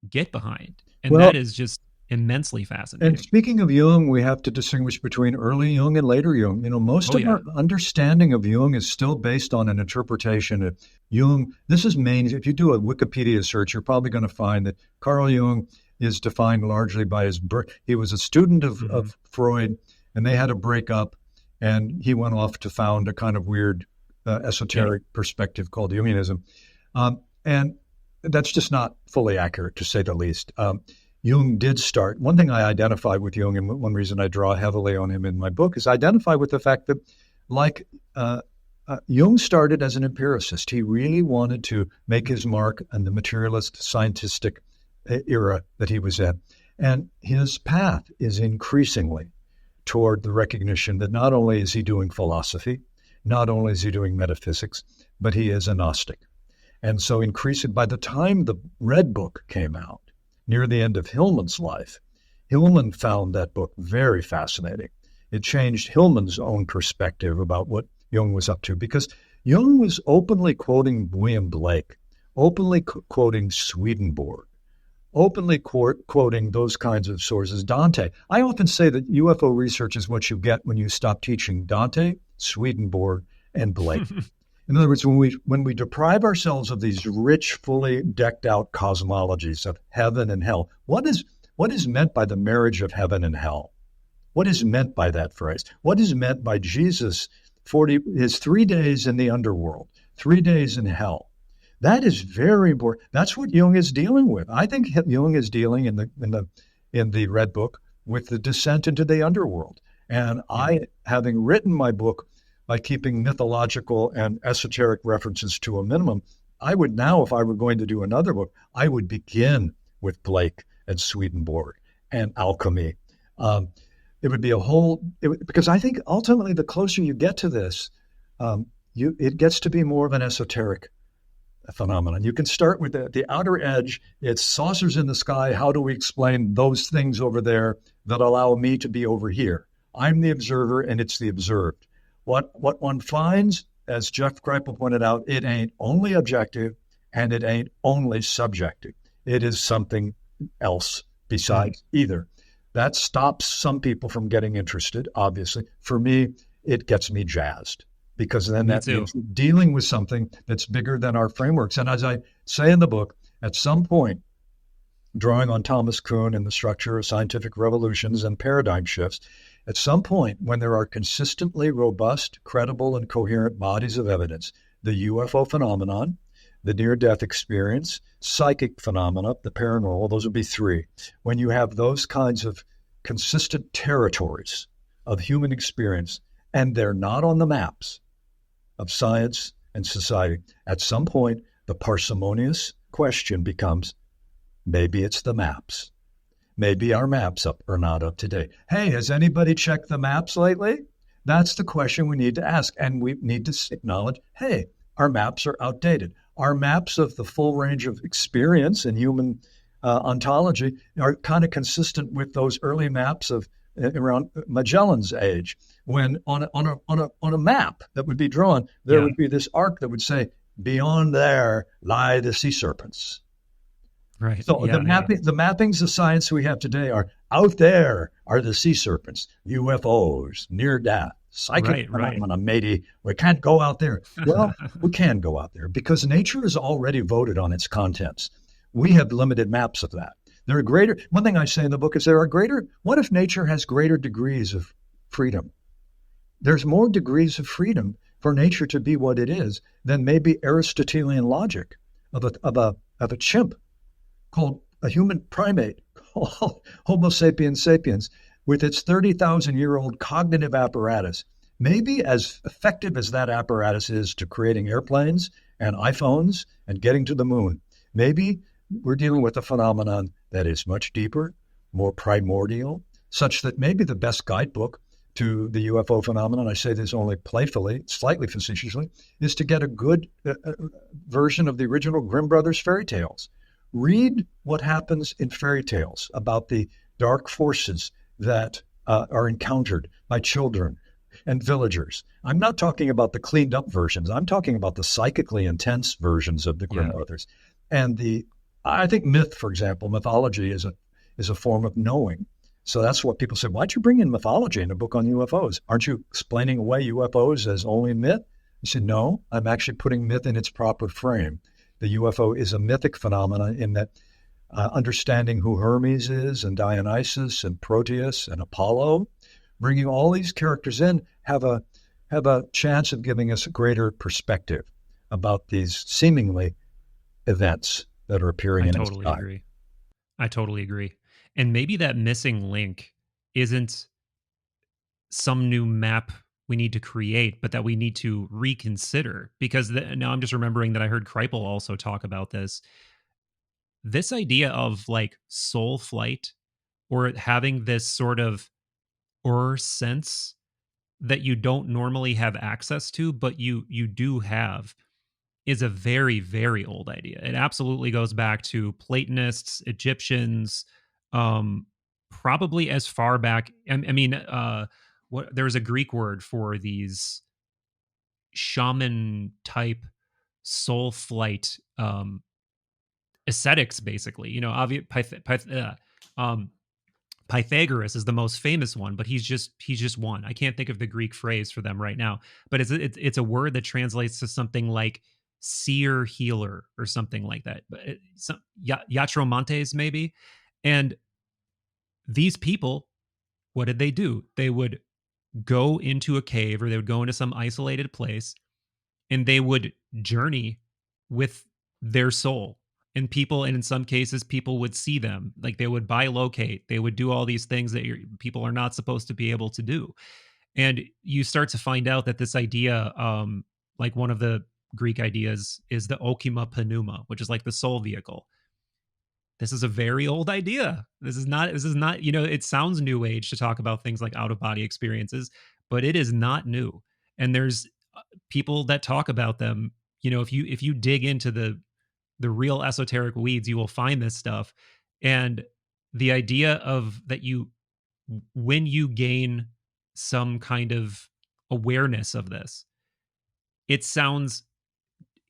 get behind. And
well,
that is just immensely
and
fascinating.
speaking of Jung, we have to distinguish between early Jung and later Jung. Most of our understanding of Jung is still based on an interpretation of Jung. This is main. If you do a Wikipedia search, you're probably going to find that Carl Jung is defined largely by his birth. He was a student of Freud, and they had a breakup, and he went off to found a kind of weird esoteric perspective called Jungianism. And that's just not fully accurate, to say the least. Jung did start. One thing I identify with Jung, and one reason I draw heavily on him in my book, is I identify with the fact that, like Jung started as an empiricist. He really wanted to make his mark on the materialist scientistic era that he was in. And his path is increasingly toward the recognition that not only is he doing philosophy, not only is he doing metaphysics, but he is a Gnostic. And so increasing, by the time the Red Book came out, near the end of Hillman's life, Hillman found that book very fascinating. It changed Hillman's own perspective about what Jung was up to, because Jung was openly quoting William Blake, openly quoting Swedenborg, openly quoting those kinds of sources, Dante. I often say that UFO research is what you get when you stop teaching Dante, Swedenborg, and Blake. In other words, when we deprive ourselves of these rich, fully decked out cosmologies of heaven and hell, what is meant by the marriage of heaven and hell? What is meant by that phrase? What is meant by Jesus' his 3 days in the underworld, 3 days in hell? That is very important. That's what Jung is dealing with. I think Jung is dealing in the Red Book with the descent into the underworld. And I, having written my book by keeping mythological and esoteric references to a minimum, I would now, if I were going to do another book, I would begin with Blake and Swedenborg and alchemy. Um, it would be a whole, because I think ultimately the closer you get to this, it gets to be more of an esoteric phenomenon. You can start with the outer edge. It's saucers in the sky. How do we explain those things over there that allow me to be over here? I'm the observer and it's the observed. What one finds, as Jeff Kripal pointed out, it ain't only objective and it ain't only subjective. It is something else besides either. That stops some people from getting interested, obviously. For me, it gets me jazzed because then that means dealing with something that's bigger than our frameworks. And as I say in the book, at some point, drawing on Thomas Kuhn and the structure of scientific revolutions and paradigm shifts, at some point when there are consistently robust, credible, and coherent bodies of evidence, the UFO phenomenon, the near-death experience, psychic phenomena, the paranormal, those would be three. When you have those kinds of consistent territories of human experience, and they're not on the maps of science and society, at some point, the parsimonious question becomes, maybe it's the maps. Maybe our maps are not up to date. Hey, has anybody checked the maps lately? That's the question we need to ask. And we need to acknowledge, hey, our maps are outdated. Our maps of the full range of experience in human ontology are kind of consistent with those early maps of around Magellan's age, when on a map that would be drawn, there would be this arc that would say, beyond there lie the sea serpents.
Right.
So the mappings of science we have today are out there are the sea serpents, UFOs, near death, psychic phenomena, matey. We can't go out there. Well, we can go out there because nature has already voted on its contents. We have limited maps of that. There are greater, one thing I say in the book is what if nature has greater degrees of freedom? There's more degrees of freedom for nature to be what it is than maybe Aristotelian logic of a chimp called a human primate called Homo sapiens sapiens with its 30,000-year-old cognitive apparatus. Maybe as effective as that apparatus is to creating airplanes and iPhones and getting to the moon, maybe we're dealing with a phenomenon that is much deeper, more primordial, such that maybe the best guidebook to the UFO phenomenon, I say this only playfully, slightly facetiously, is to get a good version of the original Grimm Brothers fairy tales. Read what happens in fairy tales about the dark forces that are encountered by children and villagers. I'm not talking about the cleaned up versions. I'm talking about the psychically intense versions of the Grimm Brothers. And I think myth, for example, mythology is a form of knowing. So that's what people say, why'd you bring in mythology in a book on UFOs? Aren't you explaining away UFOs as only myth? I said, no, I'm actually putting myth in its proper frame. The UFO is a mythic phenomenon in that understanding who Hermes is and Dionysus and Proteus and Apollo, bringing all these characters in, have a chance of giving us a greater perspective about these seemingly events that are appearing in the sky.
I totally agree. And maybe that missing link isn't some new map we need to create, but that we need to reconsider. Because now I'm just remembering that I heard Kripal also talk about this. This idea of like soul flight or having this sort of sense that you don't normally have access to, but you do have, is a very, very old idea. It absolutely goes back to Platonists, Egyptians, probably as far back. I mean, there's a Greek word for these shaman type soul flight ascetics, basically. You know, Pythagoras is the most famous one, but he's just one. I can't think of the Greek phrase for them right now, but it's a word that translates to something like seer healer or something like that. But Yatromontes maybe. And these people, what did they do? They would go into a cave or they would go into some isolated place and they would journey with their soul. And in some cases, people would see them. Like they would bilocate. They would do all these things that people are not supposed to be able to do. And you start to find out that this idea, like one of the Greek ideas is the okima pneuma, which is like the soul vehicle. this is a very old idea. This is not, it sounds new age to talk about things like out of body experiences, but it is not new. And there's people that talk about them. If you dig into the real esoteric weeds, you will find this stuff. And the idea of that when you gain some kind of awareness of this, it sounds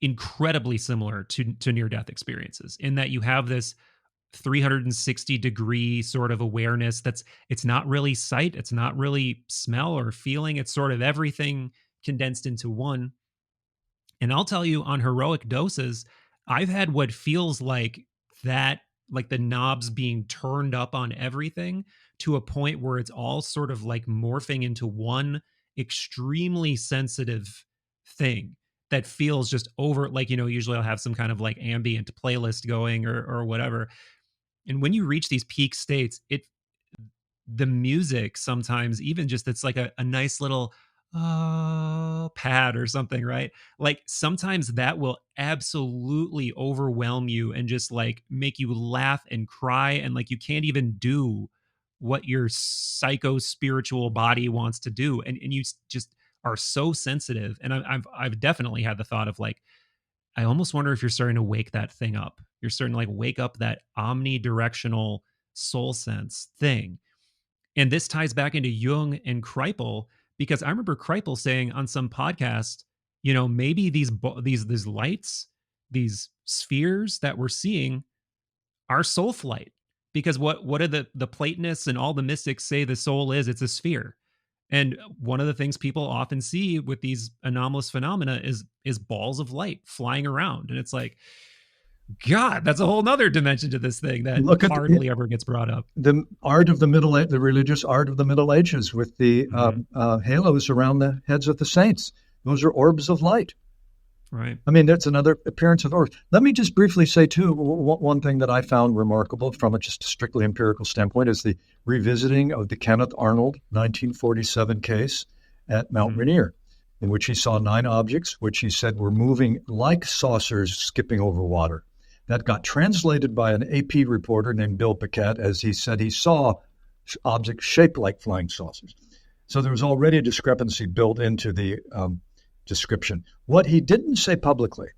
incredibly similar to near death experiences in that you have this 360-degree sort of awareness it's not really sight, it's not really smell or feeling, it's sort of everything condensed into one. And I'll tell you, on heroic doses, I've had what feels like that, like the knobs being turned up on everything to a point where it's all sort of like morphing into one extremely sensitive thing that feels just over, like, usually I'll have some kind of like ambient playlist going or whatever. And when you reach these peak states, the music sometimes even just, it's like a nice little pad or something, right? Like sometimes that will absolutely overwhelm you and just like make you laugh and cry, and like you can't even do what your psycho spiritual body wants to do, and you just are so sensitive. And I've definitely had the thought of like, I almost wonder if you're starting to wake that thing up. You're starting to like wake up that omnidirectional soul sense thing. And this ties back into Jung and Kreipel, because I remember Kreipel saying on some podcast, maybe these lights, these spheres that we're seeing are soul flight. Because what do the Platonists and all the mystics say the soul is? It's a sphere. And one of the things people often see with these anomalous phenomena is balls of light flying around. And it's like, God, that's a whole nother dimension to this thing that hardly ever gets brought up.
The art of the Middle Age, the religious art of the Middle Ages, with the halos around the heads of the saints. Those are orbs of light.
Right.
I mean, that's another appearance of orbs. Let me just briefly say, too, one thing that I found remarkable from a just strictly empirical standpoint is the revisiting of the Kenneth Arnold 1947 case at Mount Rainier, in which he saw 9 objects, which he said were moving like saucers skipping over water. That got translated by an AP reporter named Bill Paquette as he said he saw objects shaped like flying saucers. So there was already a discrepancy built into the description. What he didn't say publicly,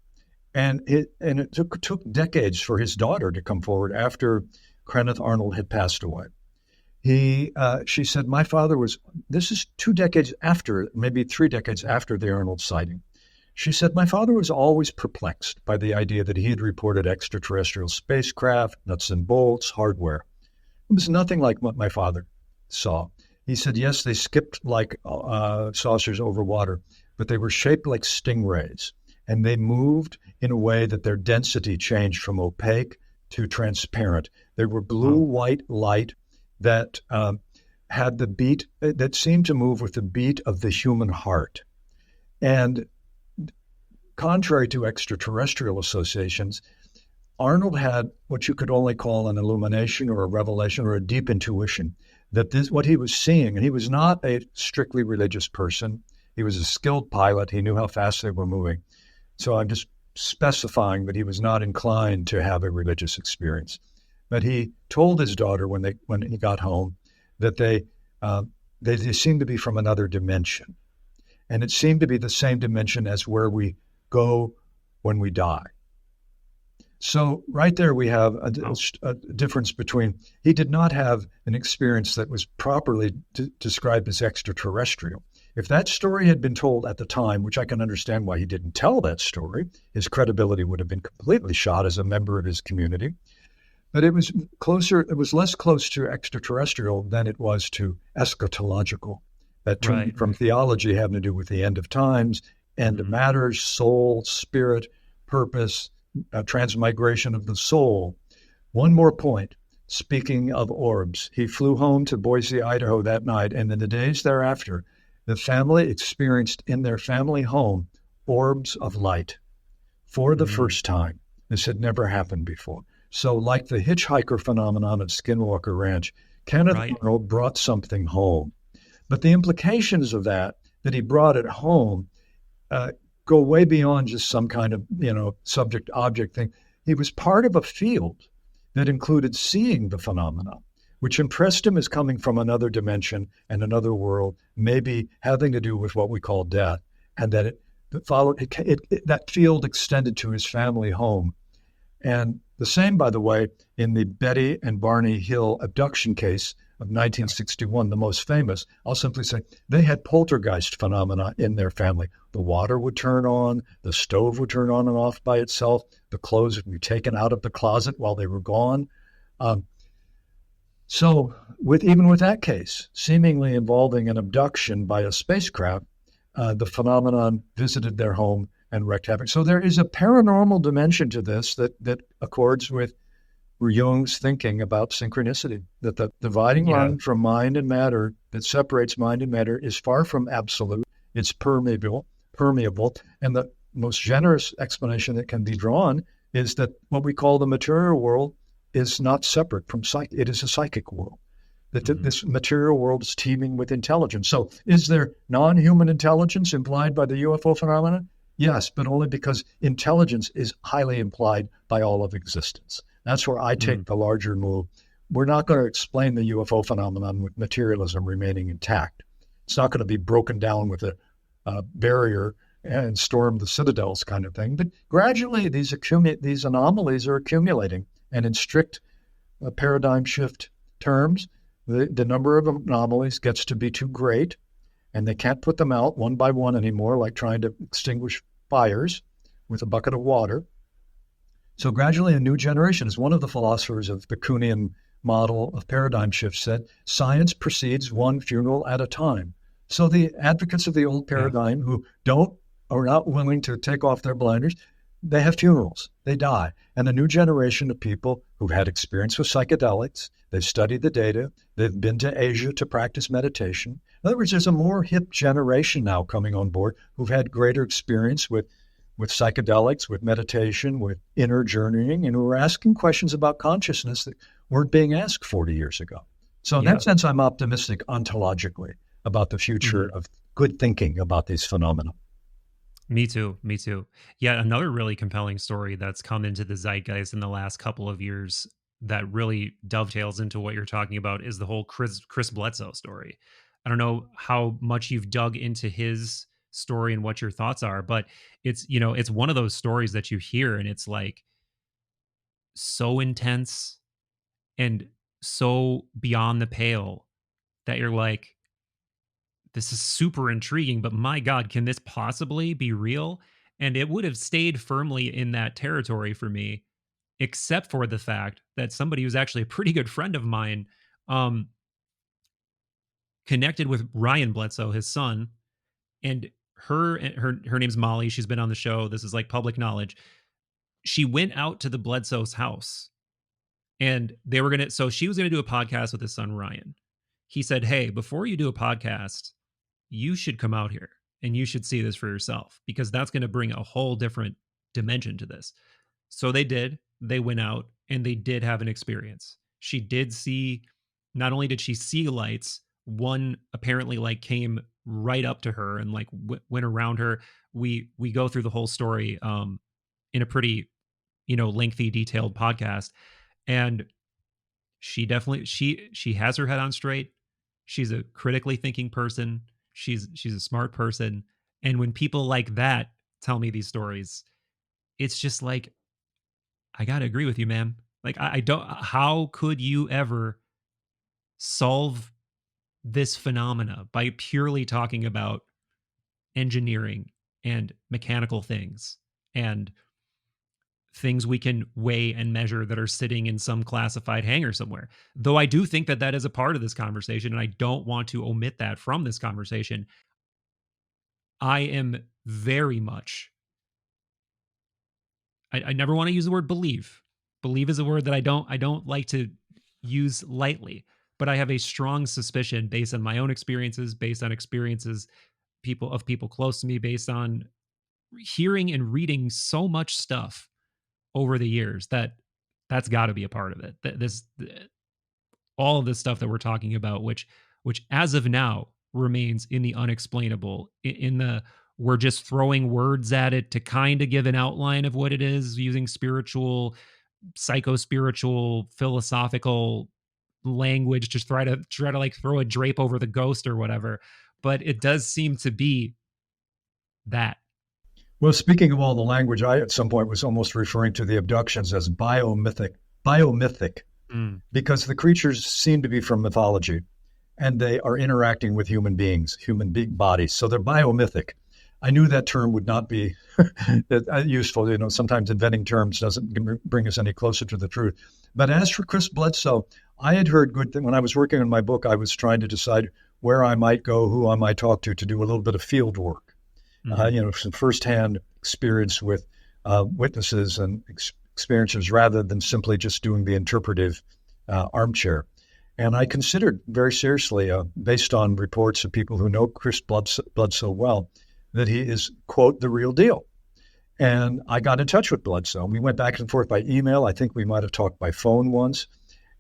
and it took decades for his daughter to come forward after Kenneth Arnold had passed away. She said, my father was, this is 2 decades after, maybe 3 decades after the Arnold sighting. She said, my father was always perplexed by the idea that he had reported extraterrestrial spacecraft, nuts and bolts, hardware. It was nothing like what my father saw. He said, yes, they skipped like saucers over water, but they were shaped like stingrays, and they moved in a way that their density changed from opaque to transparent. They were blue-white light that had the beat, that seemed to move with the beat of the human heart. And contrary to extraterrestrial associations, Arnold had what you could only call an illumination or a revelation or a deep intuition that what he was seeing, and he was not a strictly religious person. He was a skilled pilot. He knew how fast they were moving. So I'm just specifying that he was not inclined to have a religious experience. But he told his daughter when he got home that they seemed to be from another dimension. And it seemed to be the same dimension as where we go when we die. So right there we have a difference between, he did not have an experience that was properly described as extraterrestrial. If that story had been told at the time, which I can understand why he didn't tell that story, his credibility would have been completely shot as a member of his community. But it was less close to extraterrestrial than it was to eschatological. That term from theology having to do with the end of times, end of matters, soul, spirit, purpose, transmigration of the soul. One more point. Speaking of orbs, he flew home to Boise, Idaho that night, and in the days thereafter, the family experienced in their family home orbs of light for the first time. This had never happened before. So like the hitchhiker phenomenon of Skinwalker Ranch, Kenneth Arnold brought something home. But the implications of that he brought it home, go way beyond just some kind of, subject-object thing. He was part of a field that included seeing the phenomena, which impressed him as coming from another dimension and another world, maybe having to do with what we call death, and that that field extended to his family home. And the same, by the way, in the Betty and Barney Hill abduction case of 1961, the most famous. I'll simply say they had poltergeist phenomena in their family. The water would turn on, the stove would turn on and off by itself, the clothes would be taken out of the closet while they were gone. So even with that case, seemingly involving an abduction by a spacecraft, the phenomenon visited their home and wreaked havoc. So there is a paranormal dimension to this that accords with Jung's thinking about synchronicity, that the dividing line from mind and matter that separates mind and matter is far from absolute. It's permeable. And the most generous explanation that can be drawn is that what we call the material world is not separate from psychic. It is a psychic world. That this material world is teeming with intelligence. So is there non-human intelligence implied by the UFO phenomenon? Yes, but only because intelligence is highly implied by all of existence. That's where I take the larger move. We're not going to explain the UFO phenomenon with materialism remaining intact. It's not going to be broken down with a barrier and storm the citadels kind of thing. But gradually, these anomalies are accumulating. And in strict paradigm shift terms, the number of anomalies gets to be too great, and they can't put them out one by one anymore, like trying to extinguish fires with a bucket of water. So gradually a new generation, as one of the philosophers of the Kuhnian model of paradigm shift said, science proceeds one funeral at a time. So the advocates of the old paradigm who are not willing to take off their blinders, they have funerals, they die. And a new generation of people who've had experience with psychedelics, they've studied the data, they've been to Asia to practice meditation. In other words, there's a more hip generation now coming on board who've had greater experience with psychedelics, with meditation, with inner journeying, and who are asking questions about consciousness that weren't being asked 40 years ago. So in that sense, I'm optimistic ontologically about the future of good thinking about these phenomena.
Me too. Yeah, another really compelling story that's come into the zeitgeist in the last couple of years that really dovetails into what you're talking about is the whole Chris Bledsoe story. I don't know how much you've dug into his story and what your thoughts are, but it's one of those stories that you hear and it's like so intense and so beyond the pale that you're like, this is super intriguing, but my God, can this possibly be real? And it would have stayed firmly in that territory for me, except for the fact that somebody who's actually a pretty good friend of mine connected with Ryan Bledsoe, his son, and her name's Molly. She's been on the show. This is like public knowledge. She went out to the Bledsoe's house and so she was going to do a podcast with his son, Ryan. He said, hey, before you do a podcast, you should come out here and you should see this for yourself because that's going to bring a whole different dimension to this. So they did. They went out and they did have an experience. She did see, not only did she see lights, one apparently like came right up to her and like went around her. We go through the whole story in a pretty, lengthy, detailed podcast. And she definitely, she has her head on straight. She's a critically thinking person. She's a smart person. And when people like that tell me these stories, it's just like, I got to agree with you, man. Like, I don't, how could you ever solve this phenomena by purely talking about engineering and mechanical things and things we can weigh and measure that are sitting in some classified hangar somewhere? Though I do think that that is a part of this conversation, and I don't want to omit that from this conversation. I am very much, I never want to use the word believe. Believe is a word that I don't like to use lightly, but I have a strong suspicion based on my own experiences, based on experiences people close to me, based on hearing and reading so much stuff over the years that's got to be a part of it. All of this stuff that we're talking about, which as of now remains in the unexplainable, in the we're just throwing words at it to kind of give an outline of what it is using spiritual psycho-spiritual philosophical language to try to like throw a drape over the ghost or whatever, but it does seem to be that.
Well, speaking of all the language, I at some point was almost referring to the abductions as biomythic,
Mm.
because the creatures seem to be from mythology and they are interacting with human beings, bodies. So they're biomythic. I knew that term would not be useful. You know, sometimes inventing terms doesn't bring us any closer to the truth. But as for Chris Bledsoe, I had heard good things. When I was working on my book, I was trying to decide where I might go, who I might talk to do a little bit of field work.
Mm.
You know, some firsthand experience with witnesses and experiences rather than simply just doing the interpretive armchair. And I considered very seriously, based on reports of people who know Chris Bledsoe well, that he is, quote, the real deal. And I got in touch with Bledsoe. We went back and forth by email. I think we might have talked by phone once.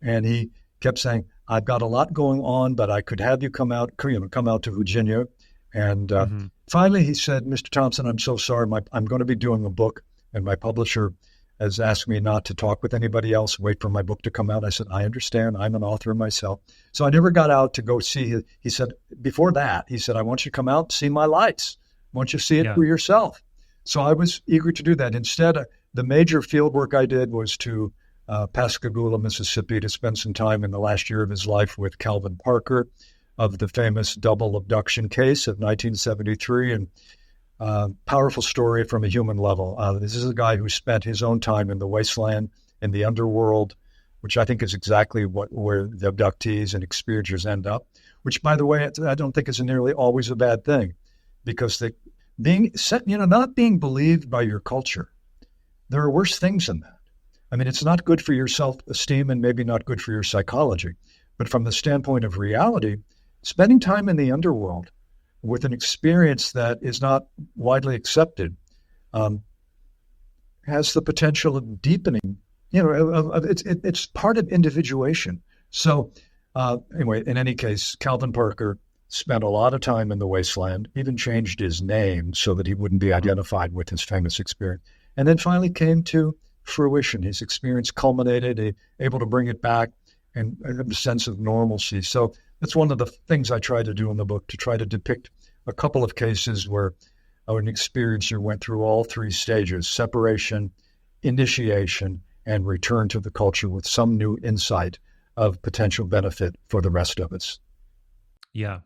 And he kept saying, I've got a lot going on, but I could have you come out to Virginia. And finally he said, Mr. Thompson, I'm so sorry. I'm going to be doing a book, and my publisher has asked me not to talk with anybody else, wait for my book to come out. I said, I understand. I'm an author myself. So I never got out to go see. He said, before that, he said, I want you to come out and see my lights. I want you to see it for yourself. So I was eager to do that. Instead, the major field work I did was to Pascagoula, Mississippi, to spend some time in the last year of his life with Calvin Parker of the famous double abduction case of 1973. And powerful story from a human level. This is a guy who spent his own time in the wasteland, in the underworld, which I think is exactly where the abductees and experiencers end up, which, by the way, I don't think is nearly always a bad thing, because not being believed by your culture, there are worse things than that. I mean, it's not good for your self-esteem and maybe not good for your psychology. But from the standpoint of reality, spending time in the underworld with an experience that is not widely accepted has the potential of deepening. You know, it's part of individuation. So anyway, in any case, Calvin Parker spent a lot of time in the wasteland, even changed his name so that he wouldn't be identified with his famous experience, and then finally came to fruition. His experience culminated, able to bring it back and have a sense of normalcy. So that's one of the things I try to do in the book, to try to depict a couple of cases where an experiencer went through all three stages: separation, initiation, and return to the culture with some new insight of potential benefit for the rest of us.
Yeah.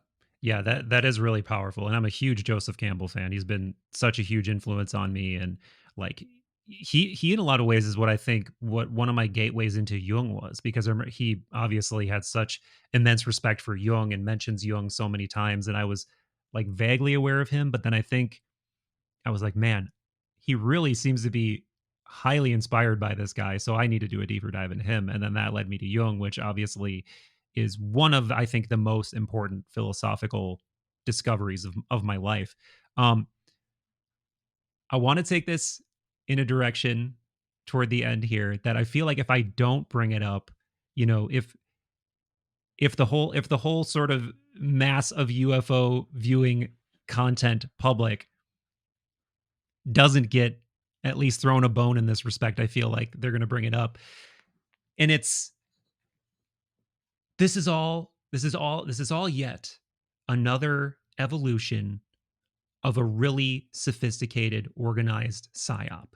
Yeah, that is really powerful. And I'm a huge Joseph Campbell fan. He's been such a huge influence on me. And like he in a lot of ways is what I think what one of my gateways into Jung was, because he obviously had such immense respect for Jung and mentions Jung so many times. And I was like vaguely aware of him, but then I think I was like, man, he really seems to be highly inspired by this guy. So I need to do a deeper dive into him. And then that led me to Jung, which obviously is one of, I think, the most important philosophical discoveries of my life. Um, I want to take this in a direction toward the end here that I feel like if I don't bring it up, you know, if the whole sort of mass of UFO viewing content public doesn't get at least thrown a bone in this respect, I feel like they're going to bring it up. And this is all yet another evolution of a really sophisticated, organized psyop.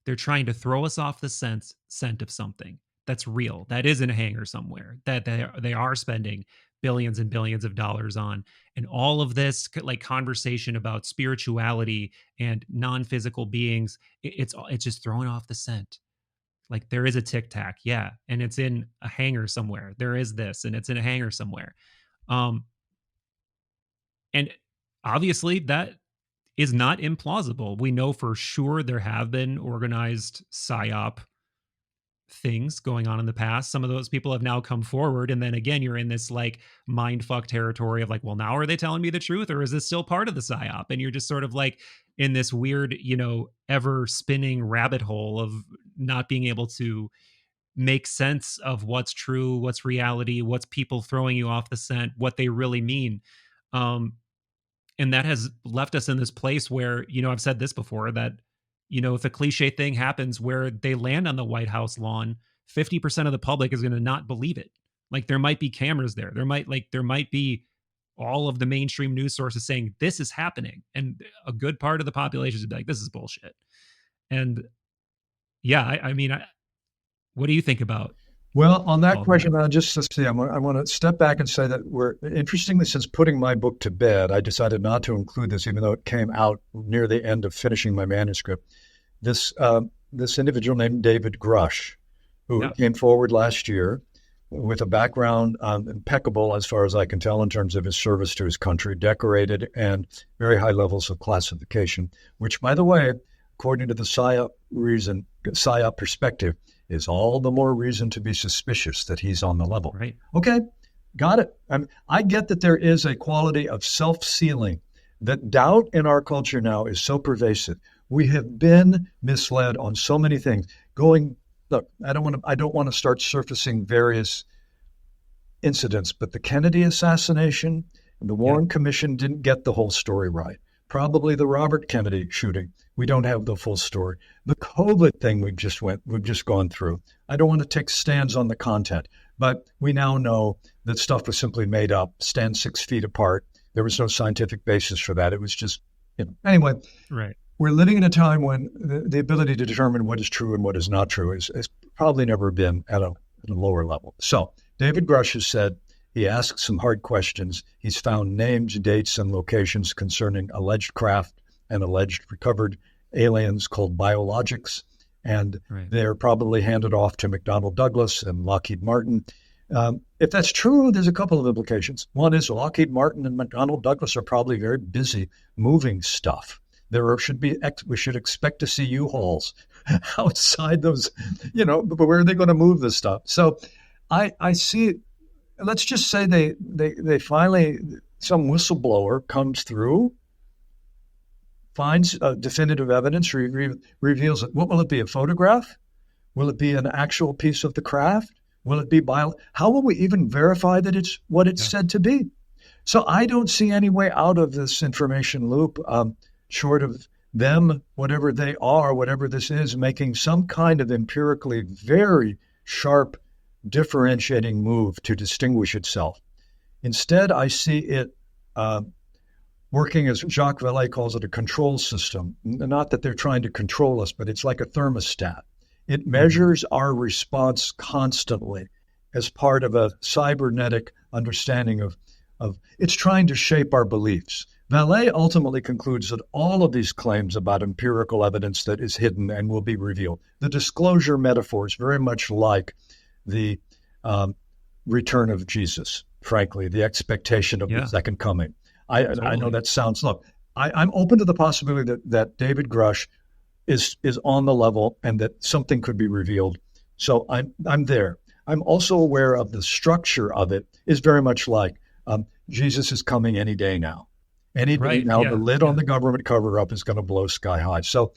They're trying to throw us off the scent of something that's real, that is in a hangar somewhere, that they are spending billions and billions of dollars on. And all of this like conversation about spirituality and non-physical beings, it's just throwing off the scent. Like there is a tic tac, yeah, and it's in a hangar somewhere. There is this, and it's in a hangar somewhere. And obviously that is not implausible. We know for sure there have been organized psyop things going on in the past. Some of those people have now come forward. And then again, you're in this like mind fuck territory of like, well, now are they telling me the truth, or is this still part of the psyop? And you're just sort of like in this weird, you know, ever spinning rabbit hole of not being able to make sense of what's true, what's reality, what's people throwing you off the scent, what they really mean. And that has left us in this place where, you know, I've said this before, that if a cliche thing happens where they land on the White House lawn, 50% of the public is going to not believe it. Like there might be cameras there. There might be all of the mainstream news sources saying this is happening. And a good part of the population is be like, this is bullshit. And yeah, what do you think about
Well, on that
all of
question,
that?
I'll just say I want to step back and say that interestingly, since putting my book to bed, I decided not to include this, even though it came out near the end of finishing my manuscript. This individual named David Grush, who
Yeah.
came forward last year with a background impeccable, as far as I can tell, in terms of his service to his country, decorated and very high levels of classification, which, by the way, according to the PSYOP perspective, is all the more reason to be suspicious that he's on the level.
Right.
Okay, got it. I get that there is a quality of self-sealing, that doubt in our culture now is so pervasive. We have been misled on so many things. Look, I don't want to start surfacing various incidents, but the Kennedy assassination and the Warren Commission didn't get the whole story right. Probably the Robert Kennedy shooting, we don't have the full story. The COVID thing we've just gone through. I don't want to take stands on the content, but we now know that stuff was simply made up, stand 6 feet apart. There was no scientific basis for that. It was just, anyway.
Right.
We're living in a time when the ability to determine what is true and what is not true has probably never been at a lower level. So David Grush has said he asked some hard questions. He's found names, dates, and locations concerning alleged craft and alleged recovered aliens called biologics, and they're probably handed off to McDonnell Douglas and Lockheed Martin. If that's true, there's a couple of implications. One is Lockheed Martin and McDonnell Douglas are probably very busy moving stuff. We should expect to see U-Hauls outside those, but where are they going to move this stuff? So I see, let's just say they finally, some whistleblower comes through, finds definitive evidence, reveals it. What will it be, a photograph? Will it be an actual piece of the craft? Will it be How will we even verify that it's what it's said to be? So I don't see any way out of this information loop, short of them, whatever they are, whatever this is, making some kind of empirically very sharp differentiating move to distinguish itself. Instead, I see it working, as Jacques Vallée calls it, a control system. Not that they're trying to control us, but it's like a thermostat. It measures our response constantly as part of a cybernetic understanding of it's trying to shape our beliefs. Vallée ultimately concludes that all of these claims about empirical evidence that is hidden and will be revealed, the disclosure metaphor is very much like the return of Jesus, frankly, the expectation of the second coming. I know that sounds, look, I'm open to the possibility that David Grush is on the level and that something could be revealed. So I'm there. I'm also aware of the structure of it is very much like Jesus is coming any day now. Any day now, the lid on the government cover-up is going to blow sky high. So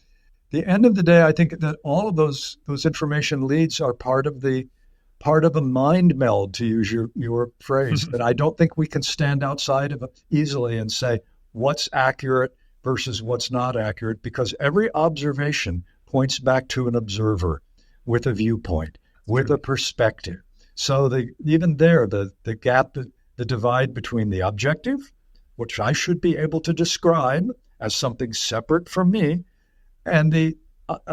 the end of the day, I think that all of those information leads are part of a mind meld, to use your phrase, that I don't think we can stand outside of easily and say what's accurate versus what's not accurate, because every observation points back to an observer with a viewpoint, with a perspective. So even there, the gap, the divide between the objective, which I should be able to describe as something separate from me, and the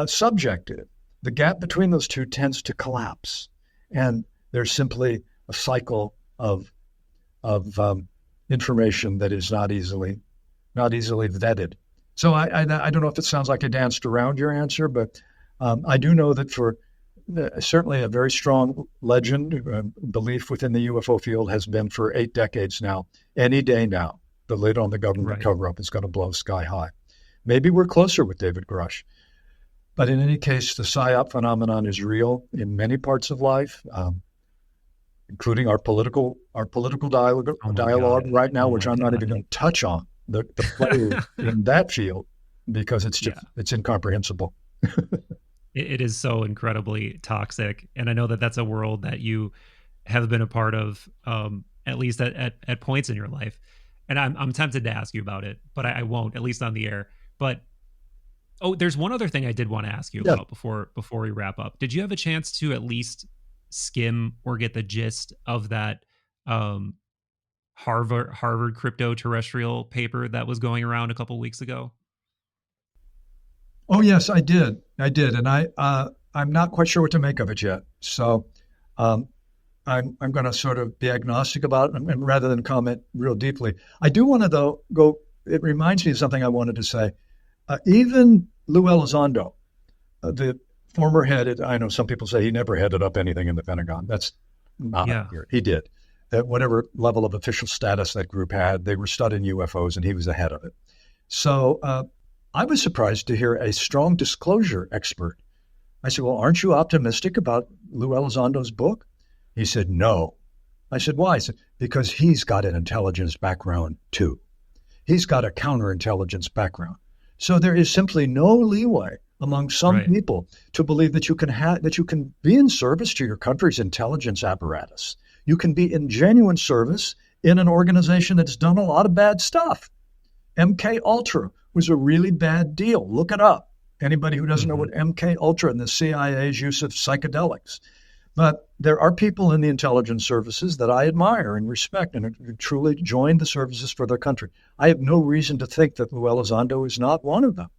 subjective, the gap between those two tends to collapse. And there's simply a cycle of information that is not easily vetted. So I don't know if it sounds like I danced around your answer, but I do know that for certainly a very strong legend, belief within the UFO field has been for 8 decades now. Any day now, the lid on the government cover-up is going to blow sky high. Maybe we're closer with David Grush. But in any case, the PSYOP phenomenon is real in many parts of life, including our political dialogue right now, which I'm not even going to touch on the play in that field, because it's just it's incomprehensible.
It is so incredibly toxic, and I know that that's a world that you have been a part of, at least at points in your life. And I'm tempted to ask you about it, but I won't, at least on the air. But Oh, there's one other thing I did want to ask you
Yeah.
about before we wrap up. Did you have a chance to at least skim or get the gist of that um, Harvard crypto terrestrial paper that was going around a couple weeks ago?
Oh yes, I did. And I'm not quite sure what to make of it yet. So um, I'm going to sort of be agnostic about it, and rather than comment real deeply. I do want to though go. It reminds me of something I wanted to say. Even Lou Elizondo, the former head. I know some people say he never headed up anything in the Pentagon. That's not accurate. He did. At whatever level of official status that group had, they were studying UFOs, and he was ahead of it. So I was surprised to hear a strong disclosure expert. I said, well, aren't you optimistic about Lou Elizondo's book? He said, no. I said, why? He said, because he's got an intelligence background too. He's got a counterintelligence background. So there is simply no leeway among some people to believe that you can be in service to your country's intelligence apparatus. You can be in genuine service in an organization that's done a lot of bad stuff. MK Ultra was a really bad deal. Look it up. Anybody who doesn't know what MK Ultra and the CIA's use of psychedelics. But there are people in the intelligence services that I admire and respect and who truly joined the services for their country. I have no reason to think that Lou Elizondo is not one of them.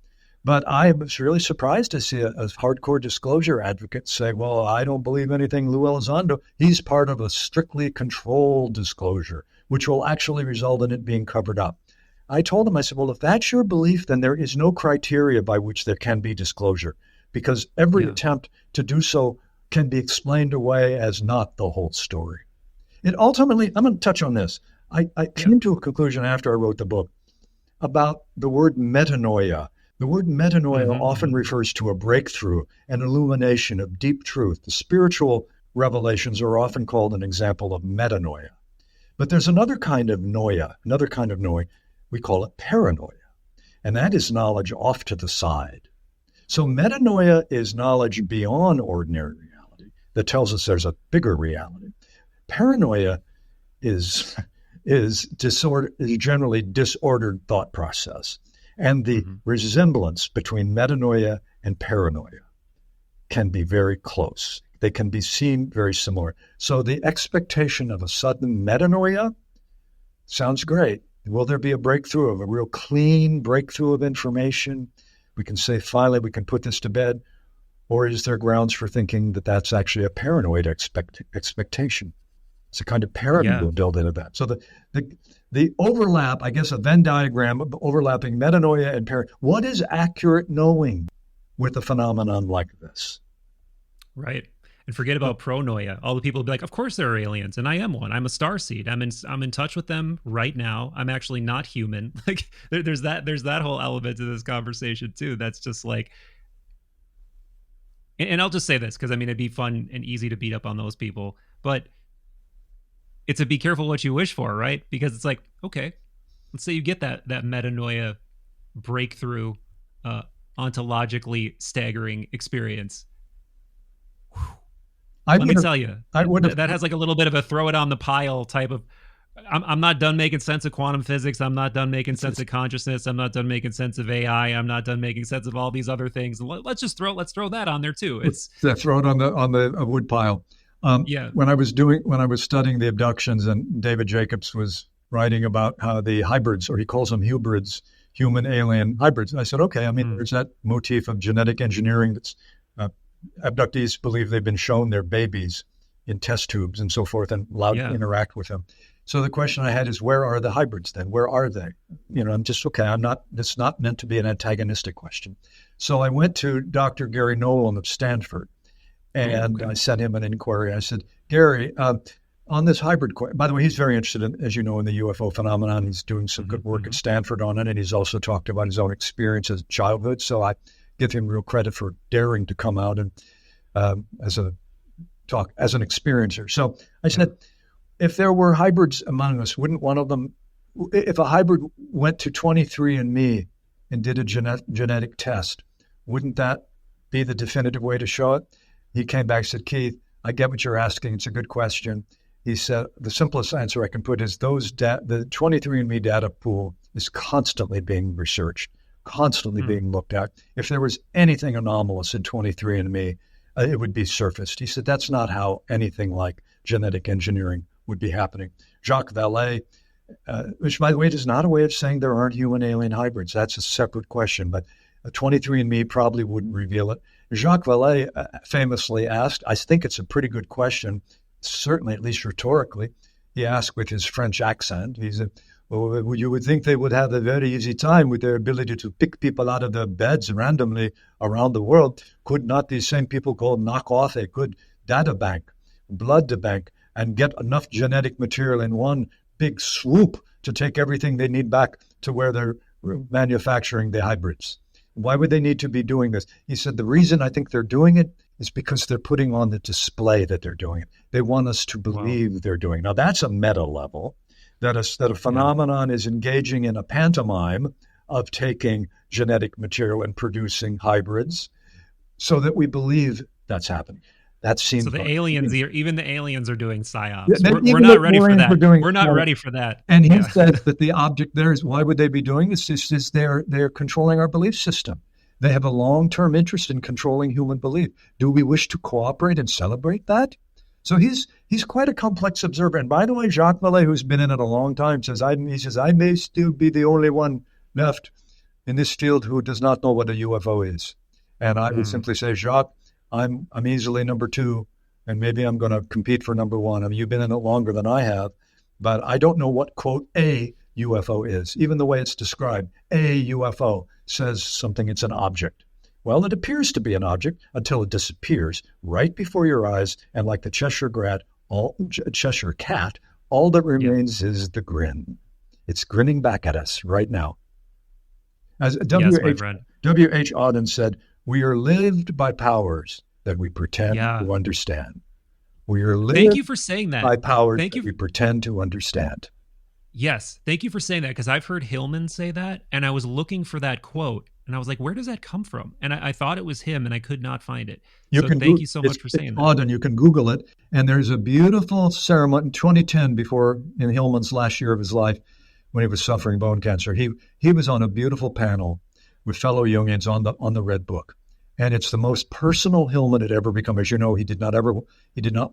But I was really surprised to see a hardcore disclosure advocate say, well, I don't believe anything Lou Elizondo. He's part of a strictly controlled disclosure, which will actually result in it being covered up. I told him, I said, well, if that's your belief, then there is no criteria by which there can be disclosure, because every attempt to do so can be explained away as not the whole story. It ultimately, I'm going to touch on this. I came to a conclusion after I wrote the book about the word metanoia. The word metanoia often refers to a breakthrough, an illumination of deep truth. The spiritual revelations are often called an example of metanoia. But there's another kind of noia, we call it paranoia. And that is knowledge off to the side. So metanoia is knowledge beyond ordinary reality that tells us there's a bigger reality. Paranoia is generally disordered thought process. And the resemblance between metanoia and paranoia can be very close. They can be seen very similar. So the expectation of a sudden metanoia sounds great. Will there be a breakthrough, of a real clean breakthrough of information? We can say, finally, we can put this to bed. Or is there grounds for thinking that that's actually a paranoid expectation? It's a kind of paranoia built into that. So the overlap, I guess, a Venn diagram of overlapping metanoia and paranoia. What is accurate knowing with a phenomenon like this?
Right. And forget about pronoia. All the people will be like, of course there are aliens, and I am one. I'm a starseed. I'm in touch with them right now. I'm actually not human. Like there's that whole element to this conversation too. That's just like, and I'll just say this because I mean it'd be fun and easy to beat up on those people, but it's a be careful what you wish for, right? Because it's like, okay, let's say you get that metanoia breakthrough, ontologically staggering experience. Let me tell you, that has like a little bit of a throw it on the pile type of, I'm not done making sense of quantum physics. I'm not done making sense of consciousness. I'm not done making sense of AI. I'm not done making sense of all these other things. Let's throw that on there too. It's
throw it on the wood pile. When I was studying the abductions, and David Jacobs was writing about how the hybrids, or he calls them hybrids, human alien hybrids. And I said, okay, I mean, there's that motif of genetic engineering that's abductees believe they've been shown their babies in test tubes and so forth and allowed to interact with them. So the question I had is, where are the hybrids then? Where are they? I'm just, okay, it's not meant to be an antagonistic question. So I went to Dr. Gary Nolan of Stanford, and I sent him an inquiry. I said, Gary, on this hybrid question, by the way, he's very interested in, as you know, in the UFO phenomenon. He's doing some good work at Stanford on it, and he's also talked about his own experience as childhood. So I give him real credit for daring to come out and as an experiencer. So I said, if there were hybrids among us, wouldn't one of them, if a hybrid went to 23andMe and did a genetic test, wouldn't that be the definitive way to show it? He came back and said, Keith, I get what you're asking. It's a good question. He said, the simplest answer I can put is the 23andMe data pool is constantly being researched. constantly being looked at. If there was anything anomalous in 23andMe, it would be surfaced. He said that's not how anything like genetic engineering would be happening. Jacques Vallée, which, by the way, is not a way of saying there aren't human-alien hybrids. That's a separate question, but 23andMe probably wouldn't reveal it. Jacques Vallée famously asked, I think it's a pretty good question, certainly at least rhetorically, he asked with his French accent, he said, well, you would think they would have a very easy time with their ability to pick people out of their beds randomly around the world. Could not these same people go knock off a good data bank, blood bank, and get enough genetic material in one big swoop to take everything they need back to where they're manufacturing the hybrids? Why would they need to be doing this? He said, the reason I think they're doing it is because they're putting on the display that they're doing it. They want us to believe they're doing it. Now, that's a meta level, that a phenomenon is engaging in a pantomime of taking genetic material and producing hybrids so that we believe that's happening. That seems
so. Even the aliens are doing psyops.
Yeah,
we're not ready for that. We're not ready for that.
And he says that the object there is, why would they be doing this? It's just they're controlling our belief system. They have a long-term interest in controlling human belief. Do we wish to cooperate and celebrate that? So he's quite a complex observer. And by the way, Jacques Vallée, who's been in it a long time, says I may still be the only one left in this field who does not know what a UFO is. And I would simply say, Jacques, I'm easily number 2, and maybe I'm going to compete for number 1. I mean, you've been in it longer than I have, but I don't know what, quote, a UFO is. Even the way it's described, a UFO says something, it's an object. Well, it appears to be an object until it disappears right before your eyes, and like the Cheshire cat, all that remains is the grin. It's grinning back at us right now. As W.H. Auden said, we are lived by powers that we pretend to understand. We are lived
Thank you for saying that.
by powers that we pretend to understand.
Yes, thank you for saying that, because I've heard Hillman say that, and I was looking for that quote, and I was like, where does that come from? And I thought it was him, and I could not find it. Thank you so much for saying that.
Auden, you can Google it, and there's a beautiful ceremony in 2010, in Hillman's last year of his life, when he was suffering bone cancer. He was on a beautiful panel with fellow Jungians on the Red Book. And it's the most personal Hillman had ever become. As you know, he did not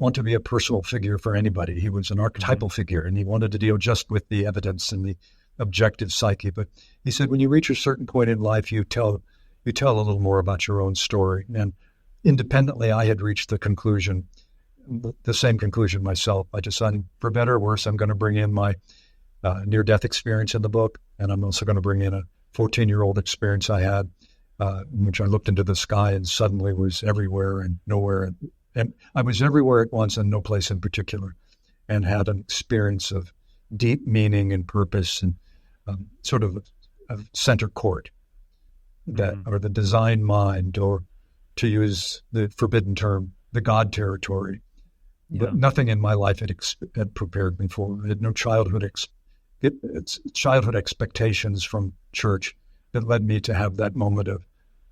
want to be a personal figure for anybody. He was an archetypal figure, and he wanted to deal just with the evidence and the objective psyche. But he said, when you reach a certain point in life, you tell a little more about your own story. And independently, I had reached the same conclusion myself. I decided, for better or worse, I'm going to bring in my near-death experience in the book, and I'm also going to bring in a 14-year-old experience I had, in which I looked into the sky and suddenly was everywhere and nowhere. And I was everywhere at once and no place in particular, and had an experience of deep meaning and purpose and sort of a center court, or the design mind, or to use the forbidden term, the God territory. Yeah. But nothing in my life had prepared me for. I had no childhood expectations from church that led me to have that moment of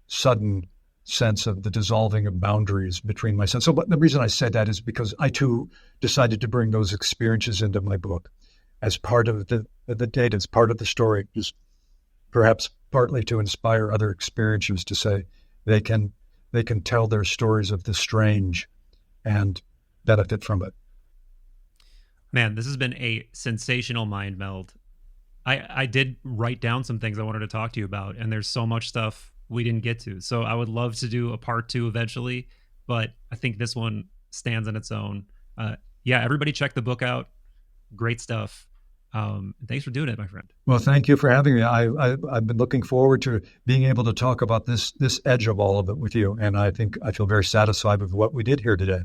sudden sense of the dissolving of boundaries between myself. So, but the reason I said that is because I too decided to bring those experiences into my book as part of the data, as part of the story, just perhaps partly to inspire other experiencers to say they can tell their stories of the strange and benefit from it.
Man, this has been a sensational mind meld. I did write down some things I wanted to talk to you about, and there's so much stuff we didn't get to. So I would love to do a part 2 eventually, but I think this one stands on its own. Everybody check the book out. Great stuff. Thanks for doing it, my friend.
Well, thank you for having me. I've been looking forward to being able to talk about this edge of all of it with you, and I think I feel very satisfied with what we did here today.